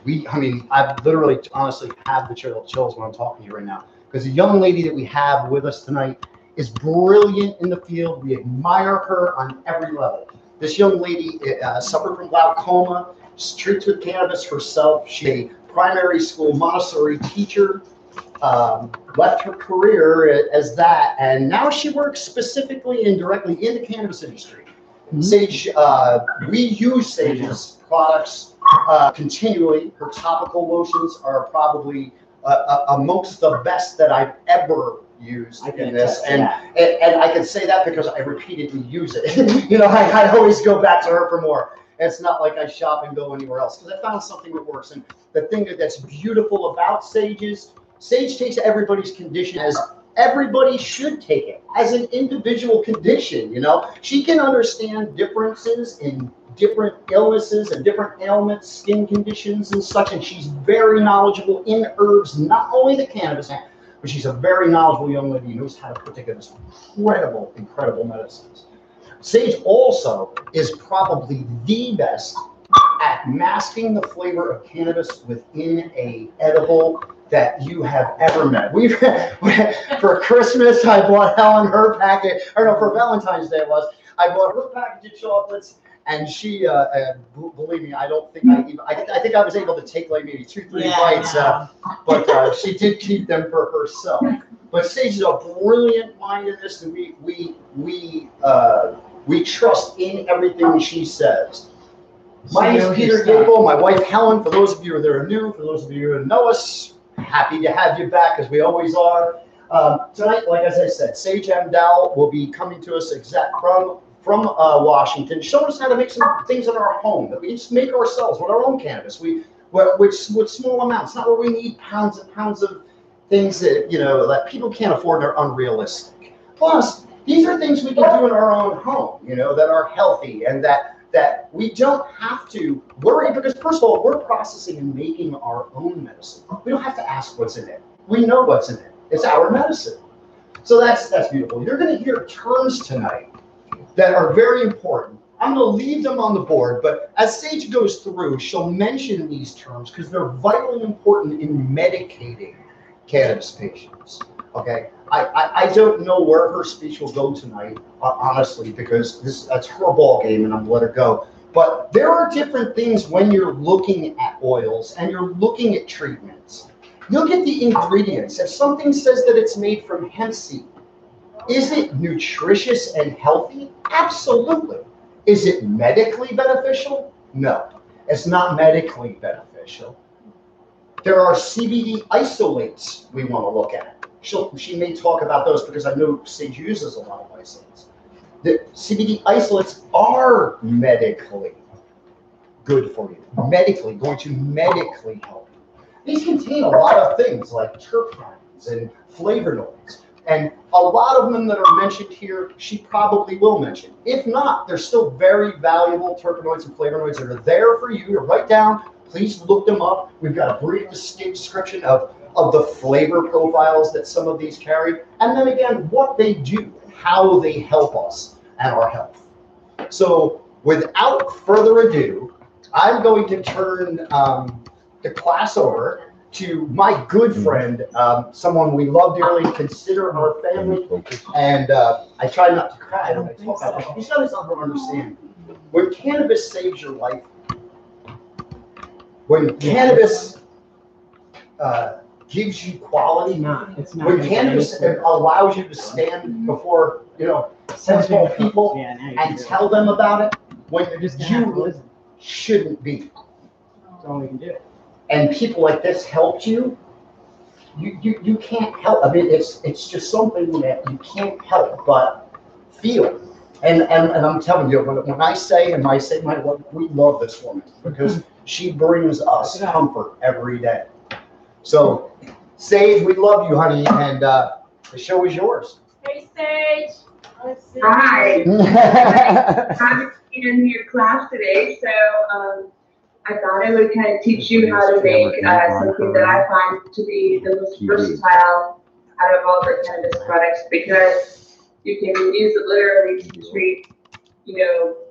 I mean, I literally, honestly have the chills when I'm talking to you right now, because the young lady that we have with us tonight is brilliant in the field. We admire her on every level. This young lady suffered from glaucoma. She treats with cannabis herself. She's a primary school Montessori teacher. Left her career as that, and now she works specifically and directly in the cannabis industry. Sage, we use Sage's products continually. Her topical lotions are probably amongst the best that I've ever used in this, and I can say that because I repeatedly use it. You know, I always go back to her for more. It's not like I shop and go anywhere else, because I found something that works. And the thing that's beautiful about Sage is Sage takes everybody's condition as everybody should take it, as an individual condition. You know, she can understand differences in different illnesses and different ailments, skin conditions and such, and she's very knowledgeable in herbs, not only the cannabis, but she's a very knowledgeable young lady who knows how to put together some incredible medicines. Sage also is probably the best at masking the flavor of cannabis within a edible that you have ever met. For Christmas, I bought Helen her packet, or no, for Valentine's Day it was. I bought her package of chocolates, and she, believe me, I don't think I think I was able to take like maybe 2-3 bites, but she did keep them for herself. But Sage is a brilliant mind in this, and we trust in everything she says. My name is Peter Gable, my wife Helen. For those of you that are new, for those of you who know us, happy to have you back, as we always are. Tonight, like as I said, Sage Amdal will be coming to us from Washington, showing us how to make some things in our home that we just make ourselves with our own cannabis. With small amounts, not where we need pounds and pounds of things that that people can't afford. They're unrealistic. Plus, these are things we can do in our own home, that are healthy and that we don't have to worry, because first of all, we're processing and making our own medicine. We don't have to ask what's in it. We know what's in it. It's our medicine. So that's beautiful. You're going to hear terms tonight that are very important. I'm going to leave them on the board, but as Sage goes through, she'll mention these terms because they're vitally important in medicating cannabis patients. Okay, I don't know where her speech will go tonight, honestly, because that's her ball game, and I'm gonna let her go. But there are different things when you're looking at oils and you're looking at treatments. Look at the ingredients. If something says that it's made from hemp seed, is it nutritious and healthy? Absolutely. Is it medically beneficial? No, it's not medically beneficial. There are CBD isolates we want to look at. She may talk about those because I know Sage uses a lot of isolates. The CBD isolates are medically good for you, going to medically help you. These contain a lot of things like terpenes and flavonoids, and a lot of them that are mentioned here, she probably will mention. If not, they're still very valuable terpenoids and flavonoids that are there for you to write down. Please look them up. We've got a brief description of the flavor profiles that some of these carry, and then again, what they do, how they help us and our health. So without further ado, I'm going to turn the class over to my good friend, someone we love dearly, consider our family, and I try not to cry when I talk about it. He's got to understand, when cannabis saves your life, when cannabis gives you quality, when cannabis allows you to stand before sensible people and tell them about it, when you shouldn't be. That's all we can do. And people like this helped you, you can't help. I mean, it's just something that you can't help but feel. And I'm telling you, when I say my love, we love this woman because she brings us comfort every day. So, Sage, we love you, honey, and the show is yours. Hey, Sage. Hi. I'm in your class today, so I thought I would kind of teach you how to make something that I find to be the most versatile out of all the cannabis products, because you can use it literally to treat,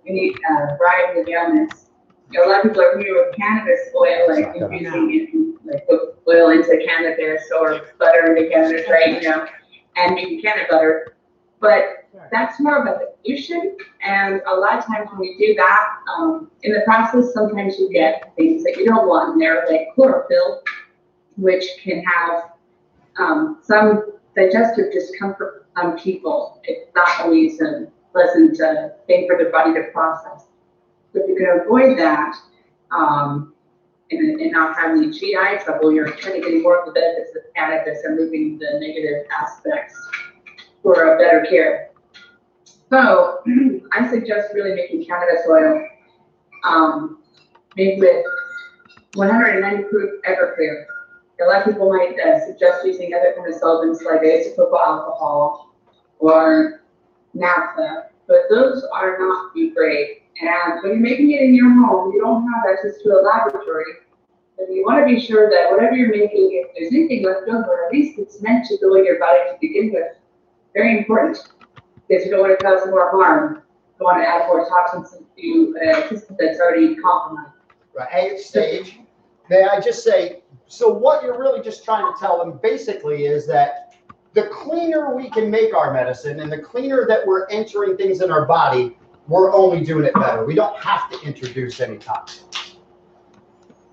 any variety of ailments. a lot of people are familiar with cannabis oil, like infusing it, like put oil into cannabis or butter into cannabis, right? And making cannabis butter. But that's more of a dilution, and a lot of times when we do that, in the process, sometimes you get things that you don't want in there, like chlorophyll, which can have some digestive discomfort on people. It's not always a pleasant thing for the body to process. So if you can avoid that and not have any GI trouble, you're kind of getting more of the benefits of cannabis and moving the negative aspects for a better care. So I suggest really making cannabis oil made with 190 proof Everclear. A lot of people might suggest using other kind of solvents like isopropyl alcohol or naphtha, but those are not food grade. And when you're making it in your home, you don't have access to a laboratory. But you want to be sure that whatever you're making, if there's anything left over, at least it's meant to go in your body to begin with. Very important, because you don't want to cause more harm. You don't want to add more toxins to a system that's already compromised. Right. Hey, Sage, may I just say, so what you're really just trying to tell them basically is that the cleaner we can make our medicine and the cleaner that we're entering things in our body, we're only doing it better. We don't have to introduce any toxins.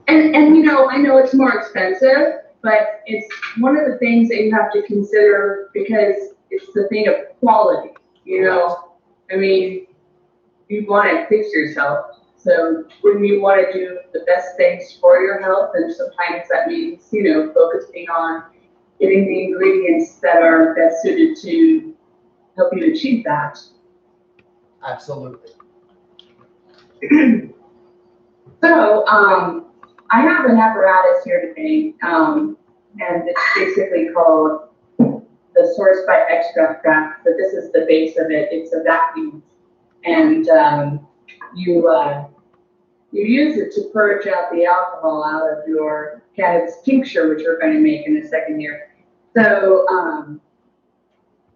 And I know it's more expensive, but it's one of the things that you have to consider because it's the thing of quality, I mean, you want to fix yourself. So when you want to do the best things for your health, and sometimes that means, focusing on getting the ingredients that are best suited to help you achieve that. Absolutely. So I have an apparatus here today, and it's basically called the Source by Extract Rack, but this is the base of it. It's a vacuum, and you use it to purge out the alcohol out of your cannabis tincture, which we're going to make in a second here. So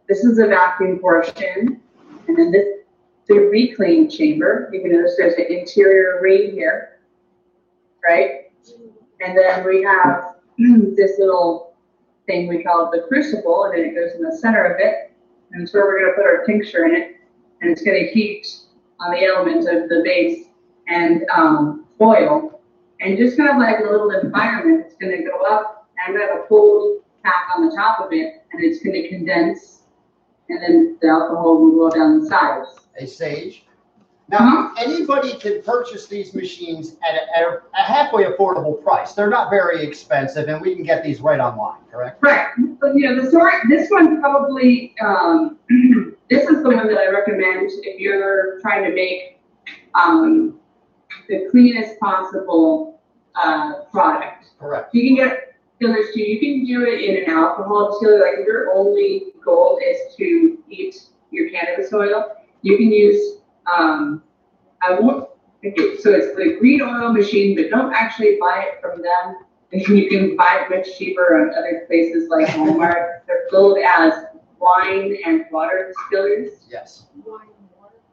this is a vacuum portion, and then this is the reclaim chamber. You can notice there's an interior ring here, right? And then we have this little thing we call the crucible, and then it goes in the center of it, and it's where we're going to put our tincture in it, and it's going to heat on the element of the base and boil, and just kind of like a little environment, it's going to go up, and I'm going to have a cold pack on the top of it, and it's going to condense, and then the alcohol will go down the sides. Hey, Sage. Now, anybody can purchase these machines at a halfway affordable price. They're not very expensive, and we can get these right online, correct? Right. But, this one probably, this is the one that I recommend if you're trying to make the cleanest possible product. Correct. You can get distillers too. You can do it in an alcohol distiller. Like if your only goal is to heat your cannabis oil, you can use so it's the green oil machine, but don't actually buy it from them. You can buy it much cheaper on other places like Walmart. They're sold as wine and water distillers. Yes.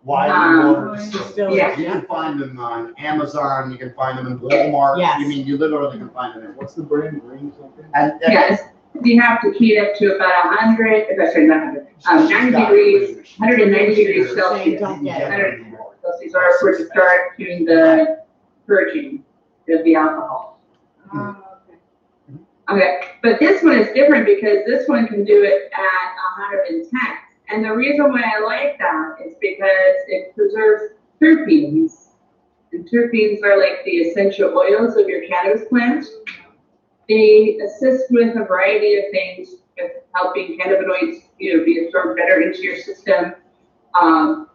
Wine and water. Yeah. You can find them on Amazon. You can find them in Walmart. Yes. You mean you literally can find them in. What's the brand? Green something? And Yes. You have to heat up to about 100, sorry, not 100, 90 degrees, 190 degrees Celsius. Don't get it. 100 Celsius are for to start doing the purging of the alcohol. Okay, but this one is different because this one can do it at 110. And the reason why I like that is because it preserves terpenes. And terpenes are like the essential oils of your cannabis plant. They assist with a variety of things, helping cannabinoids, be absorbed better into your system.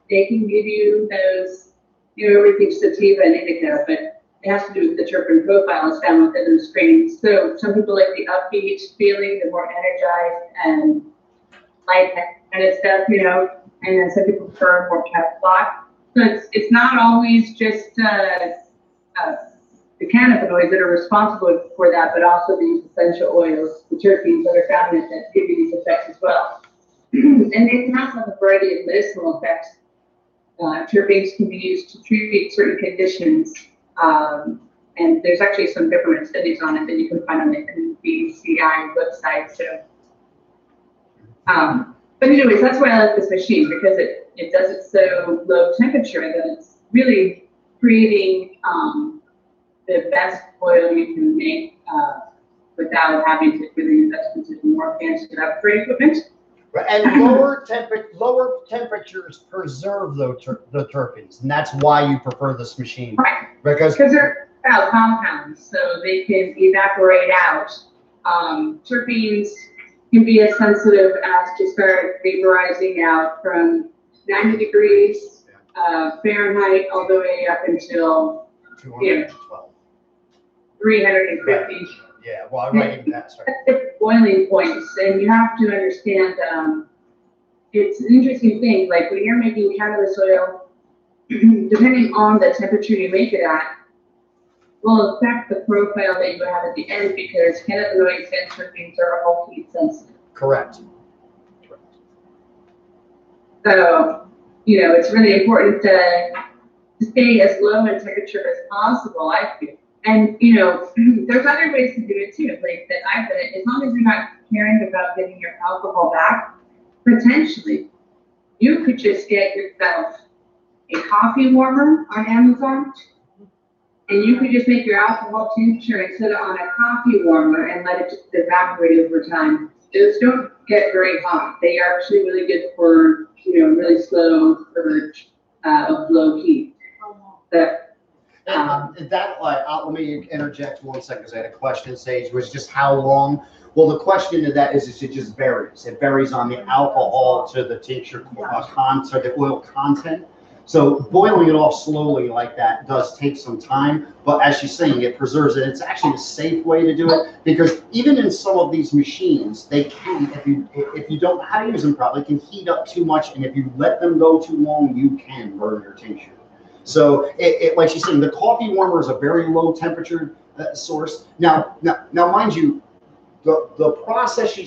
They can give you those, everything's sativa and indica, but it has to do with the terpene profiles found within those strains. So some people like the upbeat feeling, the more energized and light kind of stuff, and then some people prefer more kept block. So it's not always just the cannabinoids that are responsible for that, but also these essential oils, the terpenes that are found in it that give you these effects as well. And they can also have a variety of medicinal effects. Terpenes can be used to treat certain conditions. And there's actually some different studies on it that you can find on the NBCI website. So, but anyways, that's why I like this machine, because it does it so low temperature that it's really creating the best oil you can make without having to really invest into more fancy upgrade equipment. Right, and lower temperatures preserve the terpenes, and that's why you prefer this machine. Right. Because They're compounds, so they can evaporate out. Terpenes can be as sensitive as to start vaporizing out from 90 degrees Fahrenheit all the way up until 212. 350. Yeah, well, I'm writing that. Sorry. Boiling points, and you have to understand it's an interesting thing. Like when you're making cannabis oil, depending on the temperature you make it at, will affect the profile that you have at the end, because cannabinoids and terpenes are all heat sensitive. Correct. So, it's really important to stay as low in temperature as possible, I feel. And, there's other ways to do it too, like that I've done it. As long as you're not caring about getting your alcohol back, potentially, you could just get yourself a coffee warmer on Amazon, and you could just make your alcohol tincture and set it on a coffee warmer and let it just evaporate over time. Those don't get very hot. They are actually really good for, really slow purge of low heat. But, let me interject 1 second, because I had a question, Sage, was just how long. Well, the question to that is it just varies. It varies on the alcohol to the tincture to the oil content. So boiling it off slowly like that does take some time, but as she's saying, it preserves it. It's actually a safe way to do it, because even in some of these machines, they can, if you don't know how to use them properly, can heat up too much, and if you let them go too long, you can burn your tincture. So, like she's saying, the coffee warmer is a very low temperature source. Now, mind you, the process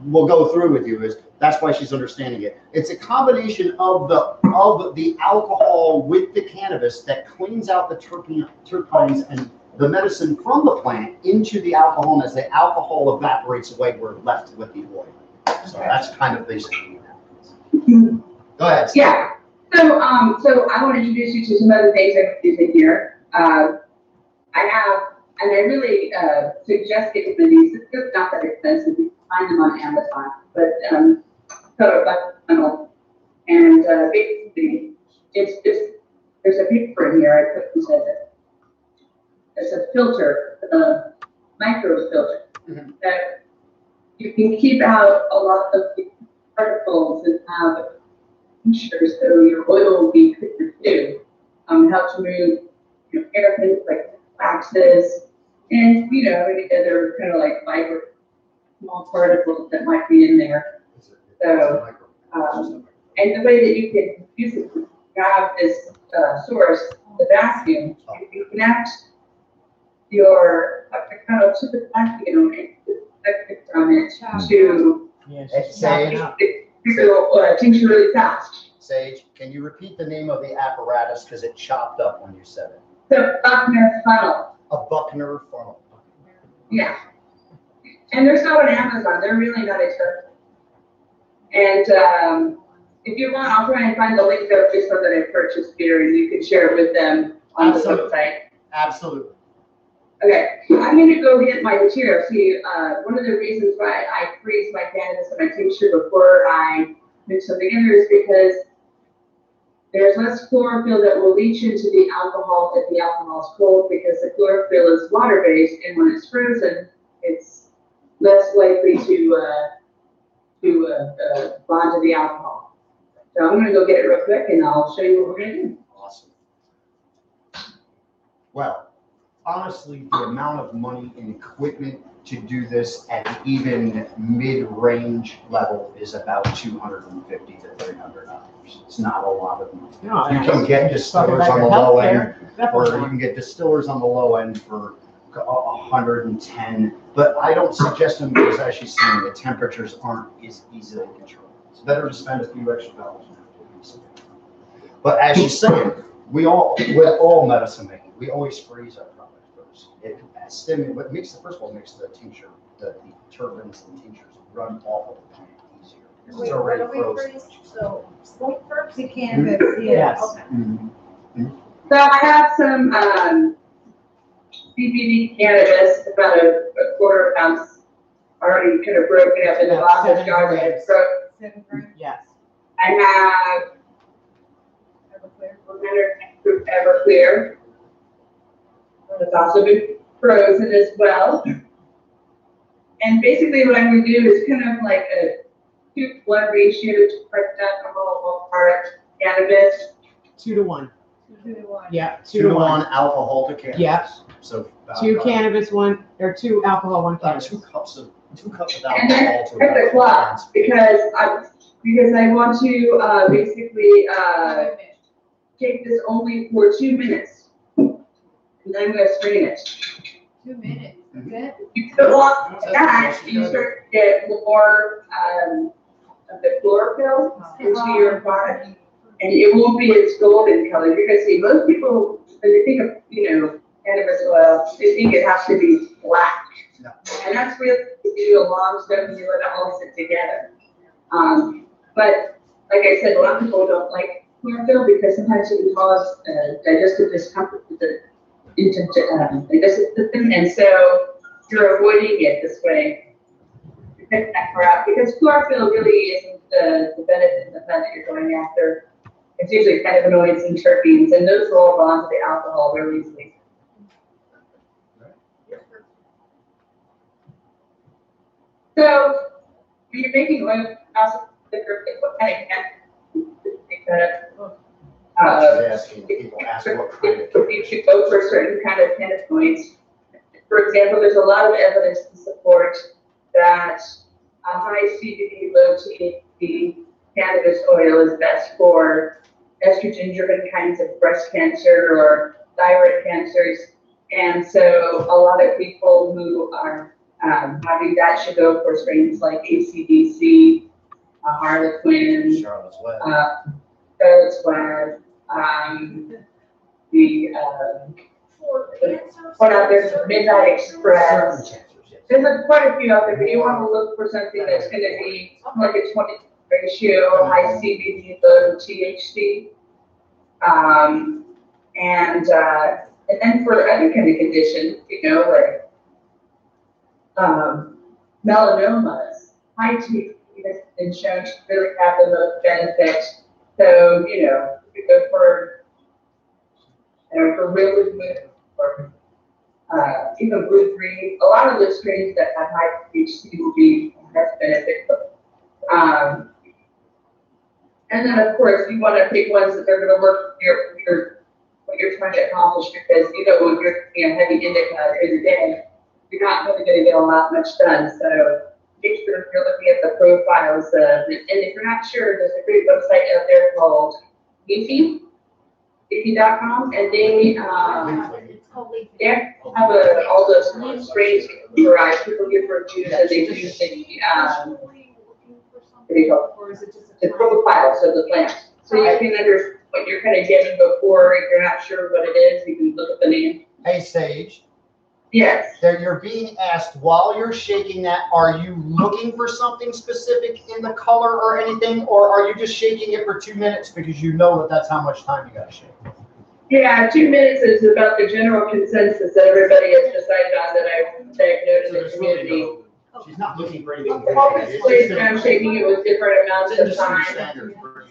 will go through with you is, that's why she's understanding it. It's a combination of the alcohol with the cannabis that cleans out the terpenes and the medicine from the plant into the alcohol, and as the alcohol evaporates away, we're left with the oil. So that's kind of basically what happens. Go ahead. Yeah. So I want to introduce you to some other things I'm using here. I have, and I really suggest getting these. It's not that expensive. You can find them on Amazon, but color black funnel, and basically it's just, there's a paper in here I put inside it. It's a filter, micro filter, that you can keep out a lot of the particles and have sure so your oil will be quicker too. Help to move air things like waxes and any other kind of like fiber, small particles that might be in there. So, and the way that you can use it to grab this source, the vacuum, you can connect your kind of to the vacuum and from it to tincture really fast. Sage, can you repeat the name of the apparatus, because it chopped up when you said it? So Buckner funnel. A Buckner funnel. Yeah. And they're sold on Amazon. They're really not expensive. And if you want, I'll try and find the link there just so that I purchased beer, and you can share it with them on the website. Absolutely. Okay, I'm going to go get my material. See, one of the reasons why I freeze my cannabis and my tincture before I mix them together is because there's less chlorophyll that will leach into the alcohol if the alcohol is cold, because the chlorophyll is water-based, and when it's frozen, it's less likely to bond to the alcohol. So I'm going to go get it real quick, and I'll show you what we're going to do. Awesome. Well, honestly, the amount of money and equipment to do this at even mid-range level is about $250 to $300. It's not a lot of money. No, You can get distillers on the low end, or you can get distillers on the low end for 110. But I don't suggest them, because as she's saying, the temperatures aren't as easily controlled. It's better to spend a few extra dollars. But as she's saying, with all medicine making, we always freeze our product first. What makes the first of all makes the tincture, the turbans and tinctures run off of the plant easier. Because it's already frozen. So, smoke first, you can, but Yes. okay. So I have some CBD cannabis, about a quarter ounce, already kind of broken up in the Yeah, bottom of 7 jars. grams. 7 grams. Yes. I have Everclear. 100 proof Everclear. It's also been frozen as well. And basically what I'm going to do is kind of like a 2-to-1 ratio to part alcohol, 1 part cannabis. 2 to 1. 2 to 1. Yeah, 2 to 1 alcohol to cannabis. Yeah. So 2 cannabis, 1 or 2 alcohol, 1 about cannabis. 2 cups of And then alcohol to at the about clock, 4 because I want to basically Wait take this only for 2 minutes. And then I'm going to strain it. 2 minutes, that's it? You put on that, you start to get more of the chlorophyll into your product, and it won't be its golden color. You're gonna see most people, when they think of, cannabis oil, they think it has to be black. No. And that's really, if you do a long stuff and you let it all sit together. But like I said, a lot of people don't like chlorophyll because sometimes it can cause digestive discomfort with the digestive system, and so you're avoiding it this way. You pick that part out because chlorophyll really isn't the benefit of the plant that you're going after. It's usually cannabinoids and terpenes, and those roll bond to the alcohol really easily. So when you're making oil, also what kind of People ask what kind of you should go for certain kind of cannabinoids. For example, there's a lot of evidence to support that a high CBD, low THC cannabis oil is best for estrogen-driven kinds of breast cancer or thyroid cancers. And so a lot of people who are having that should go for strains like ACDC, Harlequin, Charlotte's Web. Charlotte's Web, what out there's Midnight Express. There's quite a few out there, but you want to look for something that's going to be like a 20 ratio, high CBD, low THC. And then for other kind of conditions, like melanomas, high THC has been shown to really have the most benefit. So, you go for really good, or even blue-green. A lot of the strains that have high THC will be best benefit. And then, of course, you want to pick ones that they're going to work for what you're trying to accomplish, because when you're heavy indica every day, you're not really going to get much done. So make sure you're looking at the profiles. And if you're not sure, there's a great website out there called Leafy.com, and they have all those strains variety. People give reviews, and they do the profiles of the plant. So you can understand what you're kind of getting before. If you're not sure what it is, you can look at the name. Hey, Sage. Yes. You're being asked while you're shaking that, are you looking for something specific in the color or anything, or are you just shaking it for 2 minutes because you know that's how much time you got to shake? Yeah, 2 minutes is about the general consensus that everybody has decided on that I've noted in the community. She's not looking for anything. Always when I'm shaking it with different amounts of time and looking for the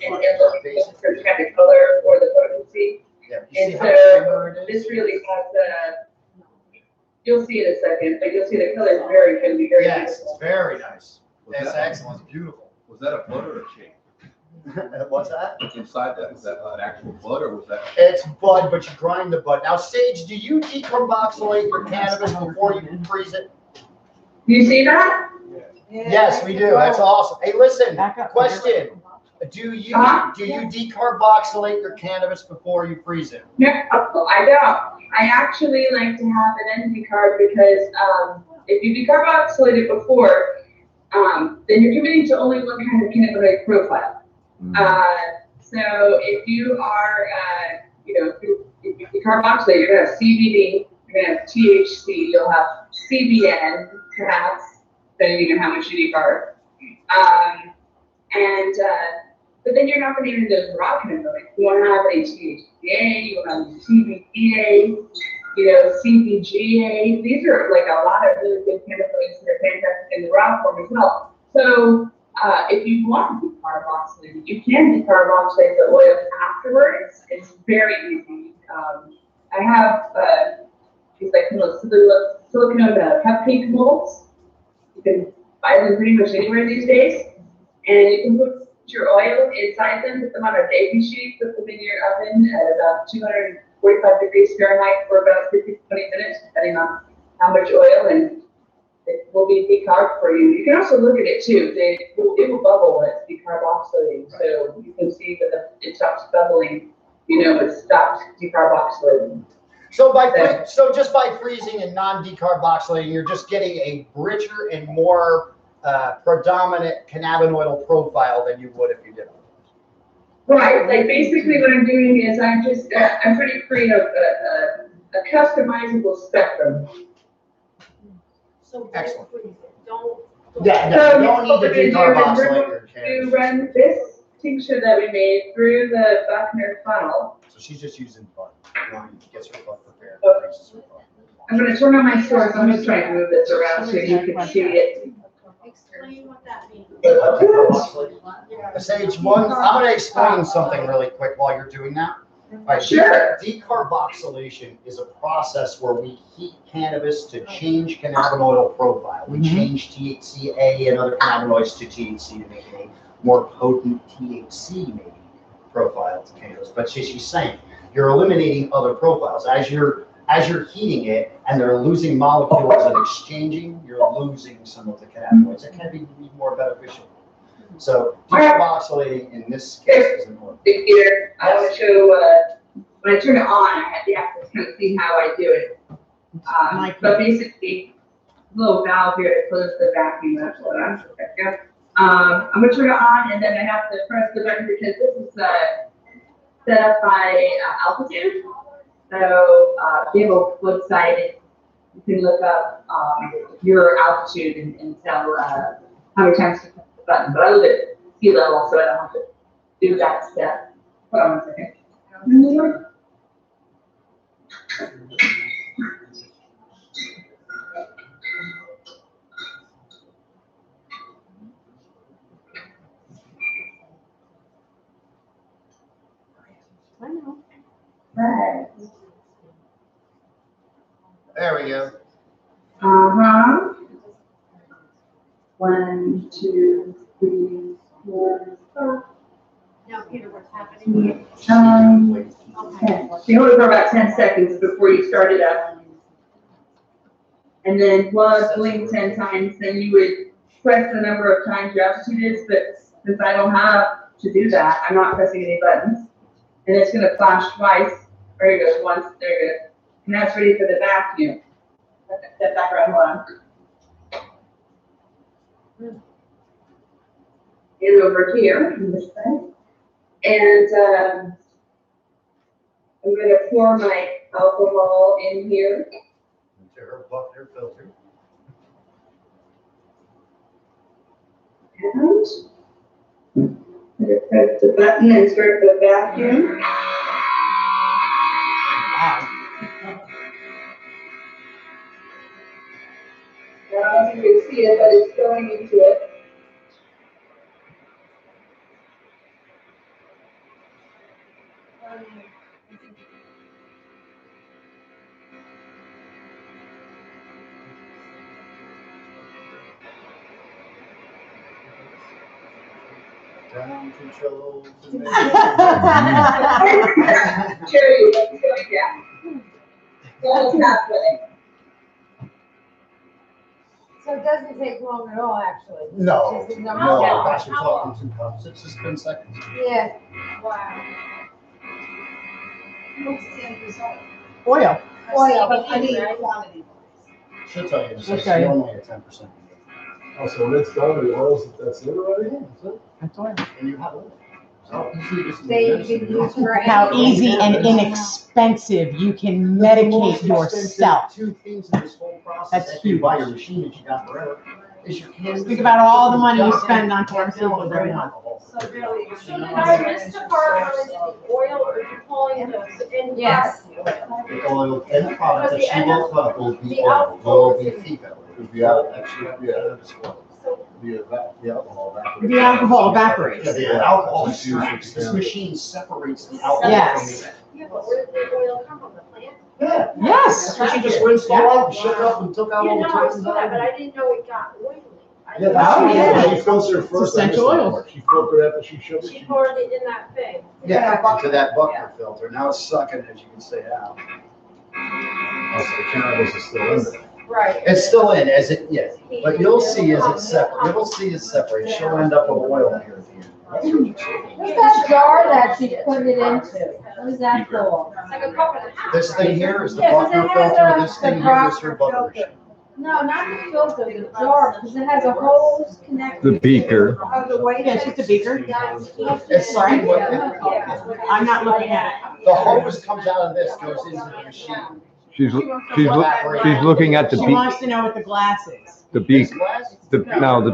kind of color or the potency. Yeah, And so this really has you'll see in a second, but you'll see the color is going to be very yes, beautiful. it's very nice. Was That's that- excellent. It's beautiful. Was that a bud or a shake? What's that? Inside that, was that an actual bud or was that? It's bud, but you grind the bud. Now, Sage, do you decarboxylate your cannabis before you freeze it? Do you see that? Yes, we do. That's awesome. Hey, listen, Back up. question. Do you decarboxylate your cannabis before you freeze it? No, I don't. I actually like to have an end card because if you decarboxylate it before, then you're committing to only one kind of cannabinoid profile. So if you are, if you carboxylate, you're gonna have CBD, you're gonna have THC, you'll have CBN, perhaps, depending on how much you decarb. But then you're not gonna even those raw cannabinoids. You won't have any THCA, you won't have any CBDA, CBGA. These are like a lot of really good cannabinoids that are fantastic in the raw form as well. So if you want to decarboxylate, you can decarboxylate the oil afterwards. It's very easy. I have these like silicone cupcake molds. You can buy them pretty much anywhere these days, and you can put your oil inside them, put them on a baking sheet, put them in your oven at about 245 degrees Fahrenheit for about 15 to 20 minutes, depending on how much oil, and it will be decarb for you. You can also look at it too. It will bubble when it's decarboxylating, so you can see that it stops bubbling. It stops decarboxylating. So just by freezing and non-decarboxylating, you're just getting a richer and more predominant cannabinoidal profile than you would if you didn't. Right. Like basically, what I'm doing is I'm trying to create a customizable spectrum. So Excellent. Don't. Yeah, So you don't need to decarboxylate your you cannabis. run this tincture that we made through the Buckner funnel. So she's just using bud. Gets her bud prepared. Okay. freezes her bud. I'm going to turn on my source. I'm just trying to move this around so you can see it. Explain what that means. Sage one, I'm going to explain something really quick while you're doing that. Right. Sure. Decarboxylation is a process where we heat cannabis to change cannabinoidal profile. We change THCA and other cannabinoids to THC to make a more potent THC maybe profile to cannabis. But she's saying you're eliminating other profiles as you're heating it, and they're losing molecules and exchanging. You're losing some of the cannabinoids that can be more beneficial. So decarboxylating in this case is important. Here, I want to show, when I turn it on, you have to kind of see how I do it. But basically, little valve here to close the vacuum, that's what I'm doing. I'm going to turn it on, and then I have to press the button because this is set up by altitude. So if you have a website, you can look up your altitude and tell how many times to press the button. But I live at sea level, so I don't have to do that step. Hold on a second. I know. Right. There we go. Uh-huh. 1, 2, 3, 4, 5. Now, Peter, what's happening? 10. So you hold it for about 10 seconds before you start it up. And then while it's blinked 10 times, then you would press the number of times your altitude is, but since I don't have to do that, I'm not pressing any buttons. And it's going to flash twice. There it goes, once, there it goes. And that's ready for the vacuum. That background one. It's over here, on this side. And I'm going to pour my alcohol in here. Into her Buckner filter. And I'm going to press the button and start the vacuum. Wow. I don't know if you can see it, but it's going into it. Down control. Cherry, it's going down. Well, it's not really. So it doesn't take long at all, actually. No, Just a no, number of gosh, seconds. you're talking 2 cups. It's just been seconds. Yeah. Wow. What's the end result? Oil. Oil, but I mean Right? quantity. She'll tell you, She'll it's tell you. normally a 10%. Oh, so when it's done, it oils, that's it already? Is it? That's oil. And you have oil. How easy it is to They make can medicine. use for How anything. easy and inexpensive you can The most medicate expensive yourself. Two things in this whole process, That's after you buy your huge. machine that you got forever, is your cannabis. Think about all the money you Goddamn spend on cocktail pharmaceuticals every month. alcohol. So did I miss the part where it's the oil or you calling the end Yes. product? The oil and the product that she will cut will be The oil, alcohol will be is- FICA. It'd be out, Actually, yeah. cannabis oil. So The alcohol evaporates. The alcohol evaporates. The alcohol Just use it, extracts, this yeah. machine separates the alcohol Yes. from yeah, but where did the oil come from? The plant? the. Yeah. Yes. So she just rinsed it all out, shut it up and took out Yeah, all the no, I toxins. saw that, but I didn't know it got oily. I Yeah, didn't that's Oh, know- yeah. She filtered first. essential oils. She filtered after she shook it. She poured it in that thing. Yeah, into that Buckner filter. Now it's sucking, as you can see, out. Oh, so the cannabis is still in there. Right. It's still in as it, yes, but you'll see as it's separate, you'll see it's separate. She'll end up with oil here at the end. That's what you see. What's that jar that she's putting it into? What is that for? It's like a cup and a half. This thing here is the Yeah, 'cause Buckner it has filter, a- this the thing here is her proper butter filter. machine. No, not the filter, the jar, because it has a hose connected. The beaker. Oh, the way. Yeah, it's just a beaker. It's something what, I'm not looking at the hose comes out of this, goes into the machine. She's she's looking at the it. She wants to know what the glass is. the This beak, glass, the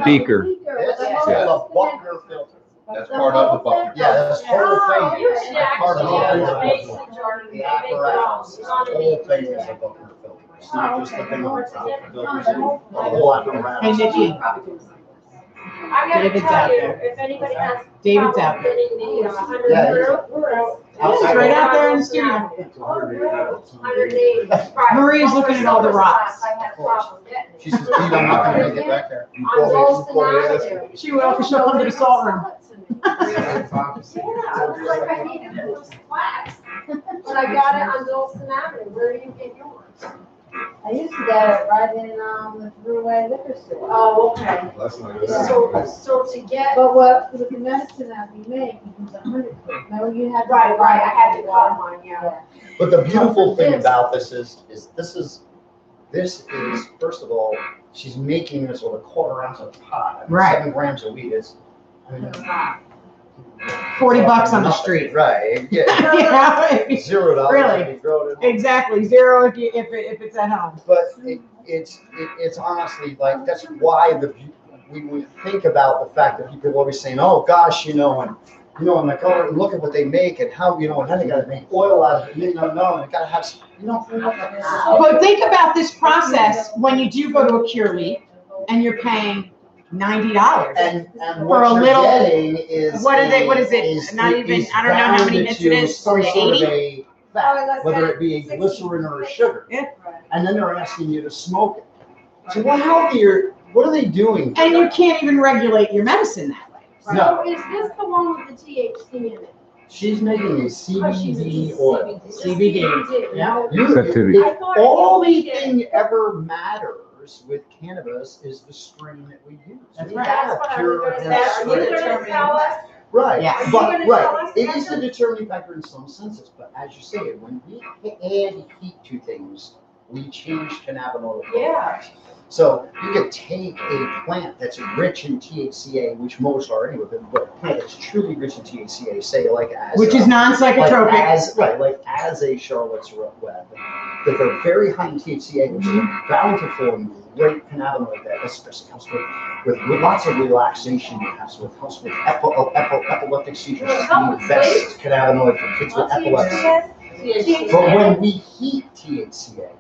beaker. this is the Buckner filter. That's part of the Buckner. Yeah, this whole Oh, thing you is should part of actually the have a whole mason jar and the make it all. apparatus, this whole thing is a Buckner filter. It's not just the thing on top, it filters in the whole apparatus. Hey, Nikki, I gotta David's tell out you, there. if anybody has David's trouble out there. getting the 100 Yeah, through. It's right out there in the studio. 180. Maria's looking at all the rocks. I had a problem getting it. She says, Pete, I'm not gonna make it back there. You On call Golston the Avenue. She will, because she'll come to the salt room. Yeah, I was like, I need to do this class. But I got it on Golston Avenue. Where do you get yours? I used to get it right in, the Thruway liquor store. Oh, okay. That's not good. So to get, But what, with the medicine that we make, you use 100. No, you had. to right, buy I had to it. cut mine, yeah. But the beautiful thing about this is this is, first of all, she's making this with a quarter ounce of pot. I mean, Right. 7 grams of weed is. I mean, $40 on the nothing, street. Right, yeah. Yeah, $0. Really? if you grow it at home. exactly, zero if it's at home. But it's honestly like, that's why we think about the fact that people are always saying, oh gosh, and like, oh, look at what they make and how, and then they gotta make oil out of it, no, and it gotta have, But think about this process when you do go to a cure leaf and you're paying $90. And For what a you're little- getting is. what is it? is- Not even- is I don't know how many bound minutes to it is. some 40, sort of 80? a fat, whether it be a glycerin or a sugar. Yeah. And then they're asking you to smoke it. So what are they doing? And you can't even regulate your medicine that way. No. So is this the one with the THC in it? She's making a CBD oil. CBD. Yeah. That's it. I thought Only it was- thing ever matters with cannabis is the strain that we use. That's We right. have That's what I pure was gonna hemp say. Are you strain. gonna tell us? Right, Yeah. Are you but, gonna tell right, us it that? is the determining factor in some senses, but as you say, when we add heat to things, we change cannabinoid profiles. So you could take a plant that's rich in THCA, which most are anyway, but a plant that's truly rich in THCA, say like as. Which is non-psychotropic. Like as a Charlotte's Web, that they're very high in THCA, which is bound to form great cannabinoid that especially helps with lots of relaxation, helps with epileptic seizures. It's the best cannabinoid for kids with epilepsy. But when we heat THCA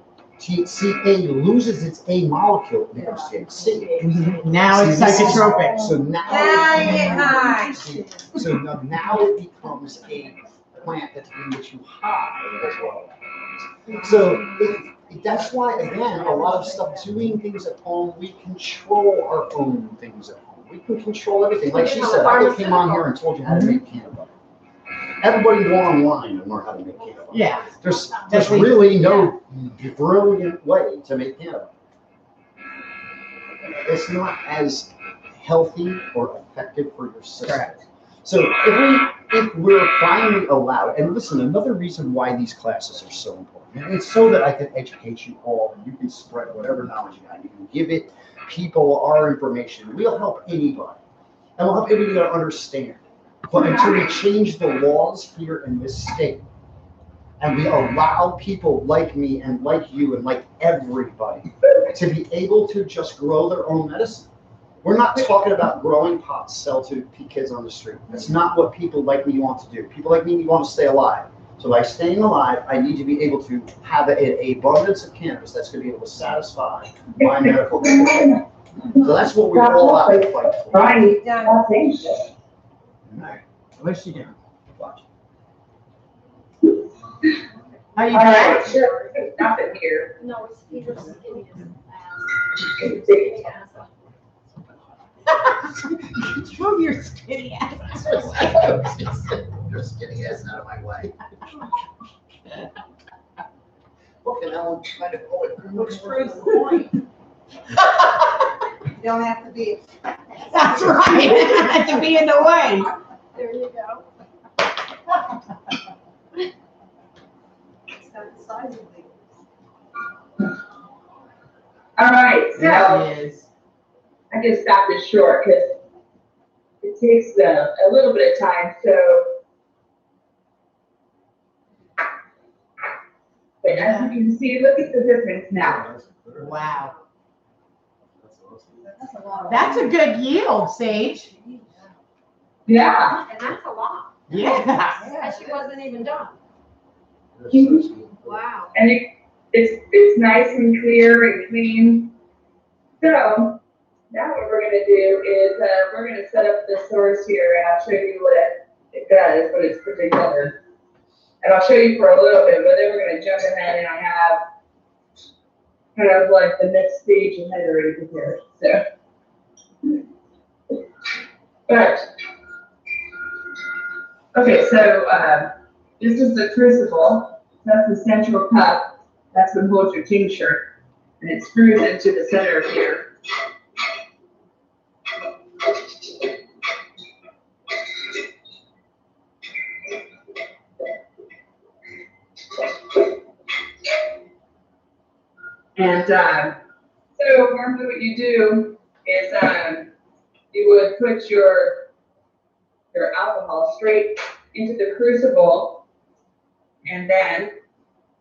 loses its A molecule and becomes THC. Now it's See, this is- psychotropic. So now. Now you get high. So now it becomes a plant that's going to get you high as well. So that's why, again, a lot of stuff, doing things at home, we control our own things at home. We can control everything. Like she said, I came on here and told you how to make canada. Everybody go online and learn how to make canada. Yeah. There's Definitely. really no brilliant way to make canada. It's not as healthy or effective for your system. Correct. So if we're finally allowed, and listen, another reason why these classes are so important, and it's so that I can educate you all, and you can spread whatever knowledge you have. You can give it people our information. We'll help anybody, and we'll help anybody to understand. But until we change the laws here in this state, and we allow people like me and like you and like everybody to be able to just grow their own medicine. We're not talking about growing pots sell to kids on the street. That's not what people like me want to do. People like me want to stay alive. So by staying alive, I need to be able to have an abundance of cannabis that's going to be able to satisfy my medical needs. So that's what we're all out to fight for. Right. What is she doing? Watch. How you All doing? right, sure. Nothing here. No, it's Peter's skinny. Move your skinny ass. Your skinny ass out of my way. Look at Ellen trying to pull it. Looks proves the point. You don't have to be. That's right. To be in the way. There you go. It's got the size of things. All right, so There he is. I just stopped this short because it takes a little bit of time, so. But as you can see, look at the difference now. Wow. That's a lot. That's a good yield, Sage. Yeah. And that's a lot. Yeah. And she wasn't even done. Wow. And it's nice and clear and clean. So now what we're gonna do is we're gonna set up the source here, and I'll show you what it does, what it's put together. And I'll show you for a little bit, but then we're gonna jump ahead, and I have kind of like the next stage ahead already prepared. So, but okay, so this is the crucible. That's the central cup. That's what holds your tincture, and it screws into the center here. And so normally what you do is you would put your alcohol straight into the crucible, and then,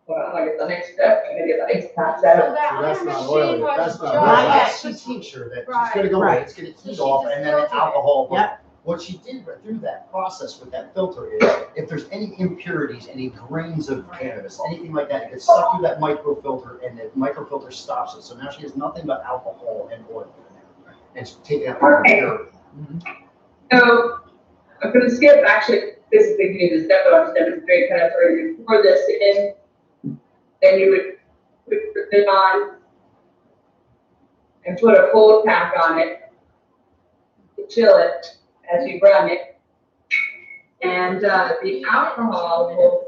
well, I get the next step, I'm gonna get the next pass So out. that That's other not machine oil, was that's just. not Not oil, yet. that's the tincture that, it's Right. gonna go Right. away, it's gonna So heat she off, just and then the filtered it. alcohol. Yep. What she did right through that process with that filter is, if there's any impurities, any grains of cannabis, anything like that, it gets sucked through that microfilter, and the microfilter stops it, so now she has nothing but alcohol and oil in there. And it's taking out the impurity. So I'm gonna skip actually physically do this step, but I'll just demonstrate kind of where you pour this in. Then you would put the lid on and put a full cap on it to chill it as you run it. And the alcohol will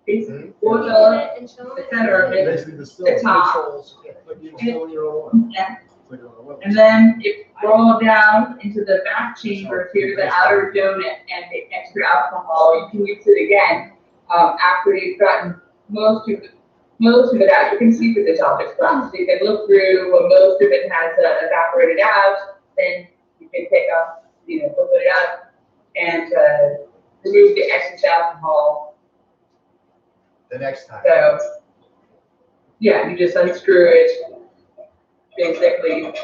basically boil the center of it. Basically, the still top. controls, like you still in your own oil. Yeah. Like on a well. And then it roll down into the back chamber here, the outer donut, and the extra alcohol, you can use it again after you've gotten most of it out. You can see through the top of glass. So you can look through when most of it has evaporated out, then you can take off, open it up and remove the excess alcohol. The next time. So, yeah, you just unscrew it, basically.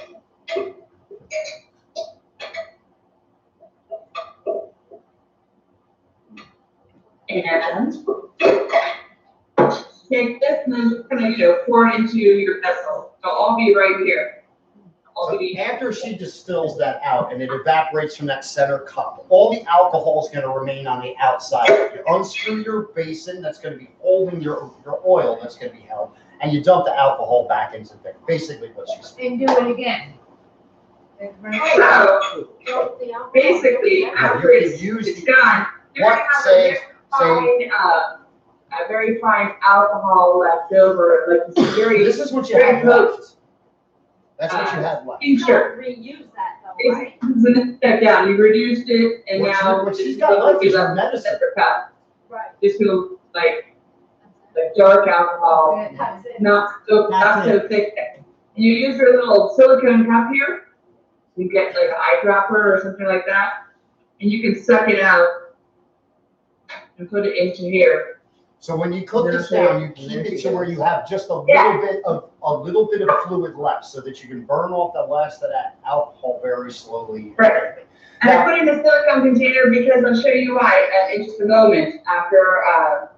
And take this and then just kind of, pour it into your vessel. So I'll be right here. So after she distills that out and it evaporates from that center cup, all the alcohol is going to remain on the outside. You unscrew your basin that's going to be holding your oil that's going to be held, and you dump the alcohol back into the thing. Basically what she's And do it again. So basically, after it's done, you're What? gonna have Say- a very fine alcohol left over, like this very This is what you very have left. That's what you have left. tincture. Reuse that though, right? It's the next step down. You reduced it, and now What she's got left is her medicine. separate cup. Right. Just feel like dark alcohol, That's it. not so thick. And you use your little silicone cup here. You get like an eyedropper or something like that, and you can suck it out and put it into here. So when you cook this down, you keep it to where you have just a Yeah. little bit of fluid left, so that you can burn off the last of that alcohol very slowly. Right. And I put it in a silicone container because I'll show you why in just a moment after I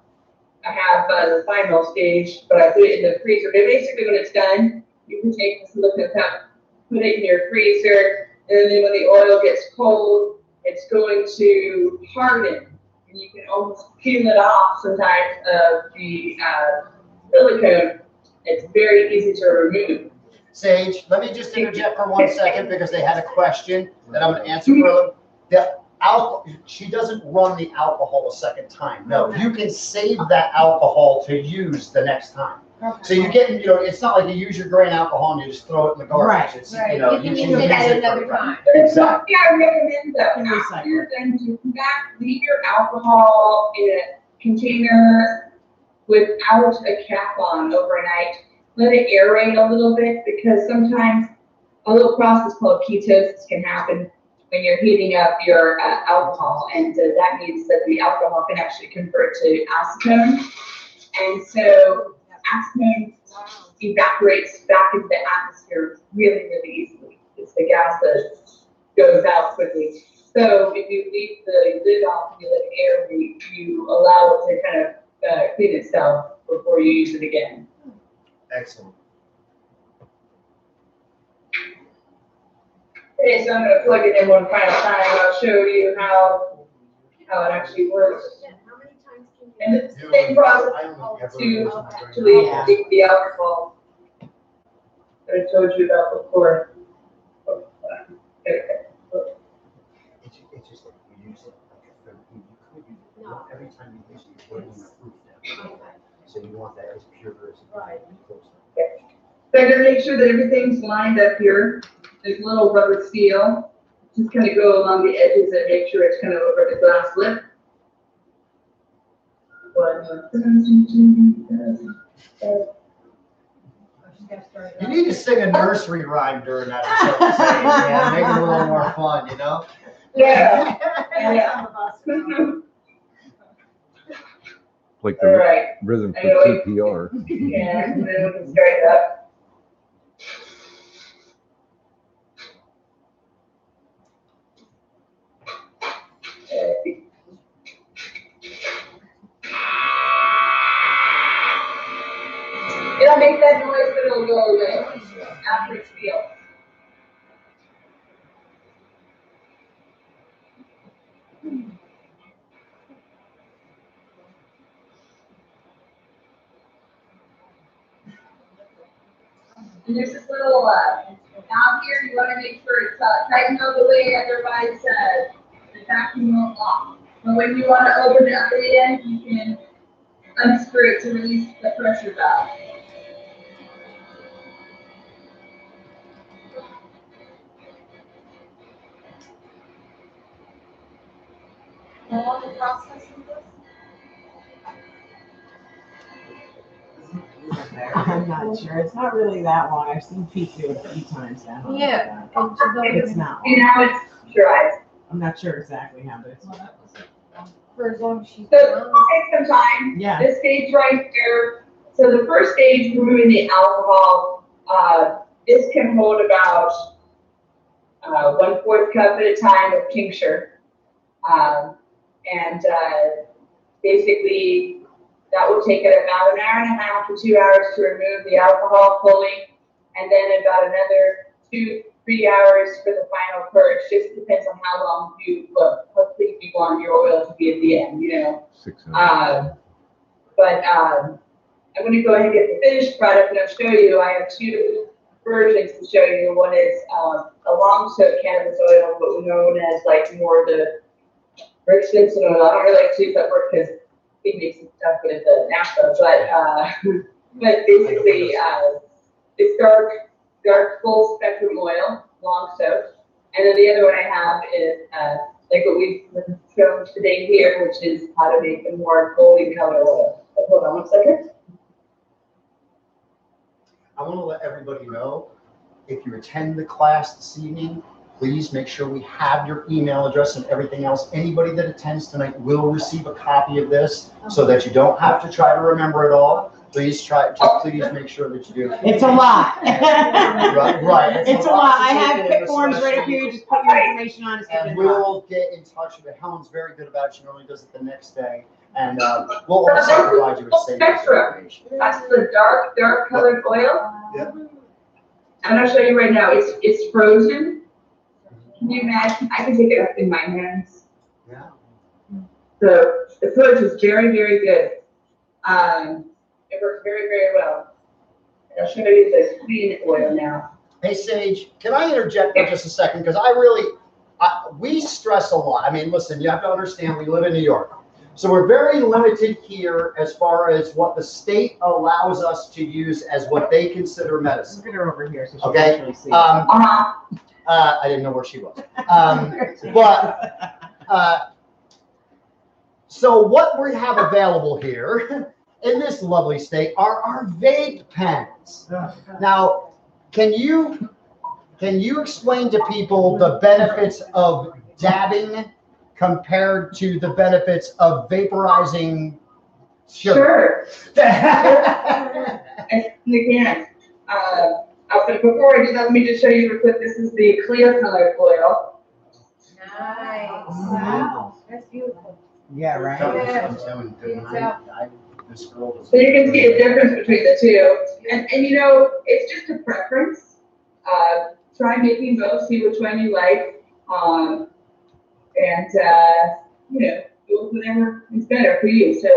have the final stage, but I put it in the freezer. But basically when it's done, you can take the silicone cup, put it in your freezer, and then when the oil gets cold, it's going to harden. And you can almost peel it off sometimes of the silicone. It's very easy to remove. Sage, let me just interject for 1 second because they had a question that I'm going to answer for them. The alcohol, she doesn't run the alcohol a second time. No, you can save that alcohol to use the next time. So you get, it's not like you use your grain alcohol and you just throw it in the garbage. Right. It's, Right. you You can use it at another time. Exactly. Yeah, I recommend though, Can recycle. after you're done to come back, leave your alcohol in a container without a cap on overnight. Let it aerate a little bit because sometimes a little process called ketosis can happen when you're heating up your alcohol, and that means that the alcohol can actually convert to acetone, and so acetone evaporates back into the atmosphere really, really easily. It's the gas that goes out quickly. So if you leave the lid off and you let it aerate, you allow it to kind of clean itself before you use it again. Excellent. Okay, so I'm going to plug it in one final time. I'll show you how it actually works. How many times can you? And it's the same process to actually take the alcohol that I told you about before. It's just like you use it like a third. You could use it. Not every time you use it, you're putting the proof down. So you want that as pure as Right. close. So I'm going to make sure that everything's lined up here. There's a little rubber seal. Just kind of go along the edges and make sure it's kind of over the glass lip. You need to sing a nursery rhyme during that. Is what I'm saying, man. Make it a little more fun, Yeah. Like All the right. rhythm for Anyway. CPR. Yeah, and then we can start it up. It'll make that noise, but it'll go away after it's sealed. And there's this little knob here. You want to make sure it's tightened all the way, otherwise the vacuum won't lock. But when you want to open it up again, you can unscrew it to release the pressure valve. How long the process of this? I'm not sure. It's not really that long. I've seen Pete do it a few times now. Yeah. It's not See, long. now it's dry. I'm not sure exactly how, but it's. For as long as she's. So it'll take some time. Yeah. This stage right here. So the first stage, removing the alcohol, this can hold about 1/4 cup at a time of tincture. Basically, that will take it about an hour and a half to 2 hours to remove the alcohol fully, and then about another 2-3 hours for the final purge. Just depends on how long how thick you want your oil to be at the end, 6 hours. I'm going to go ahead and get the finished product, and I'll show you. I have two versions to show you. One is a long soak cannabis oil, but known as like more the Rick Simpson oil. I don't really like to use that word because it makes it tough with the naphtha, but basically it's dark full spectrum oil, long soak. And then the other one I have is like what we've shown today here, which is how to make a more golden color oil. So hold on 1 second. I want to let everybody know, if you attend the class this evening, please make sure we have your email address and everything else. Anybody that attends tonight will receive a copy of this so that you don't have to try to remember it all. Please make sure that you do. It's a lot. Right. It's a lot. I to have take pick in, forms right up here. You just put your information on. and we'll get in touch with it. Helen's very good about it. She normally does it the next day. And we'll also provide you with savings information. That's the dark colored oil. Yep. I'm gonna show you right now. It's frozen. Can you imagine? I can take it up in my hands. Yeah. So the fluid is very, very good. It works very, very well. And I'll show you the clean oil now. Hey, Sage, can I interject for just a second? Because we stress a lot. I mean, listen, you have to understand, we live in New York. So we're very limited here as far as what the state allows us to use as what they consider medicine. Look at her over here so she can Okay? actually see. I didn't know where she was. So what we have available here in this lovely state are our vape pens. Now, can you explain to people the benefits of dabbing compared to the benefits of vaporizing sugar? Sure. Again, before I do that, let me just show you real quick. This is the clear colored oil. Nice. Wow. That's beautiful. Yeah, right. So you can see a difference between the two. And you know, it's just a preference. Try making both, see which one you like. You know, do whatever is better for you. So,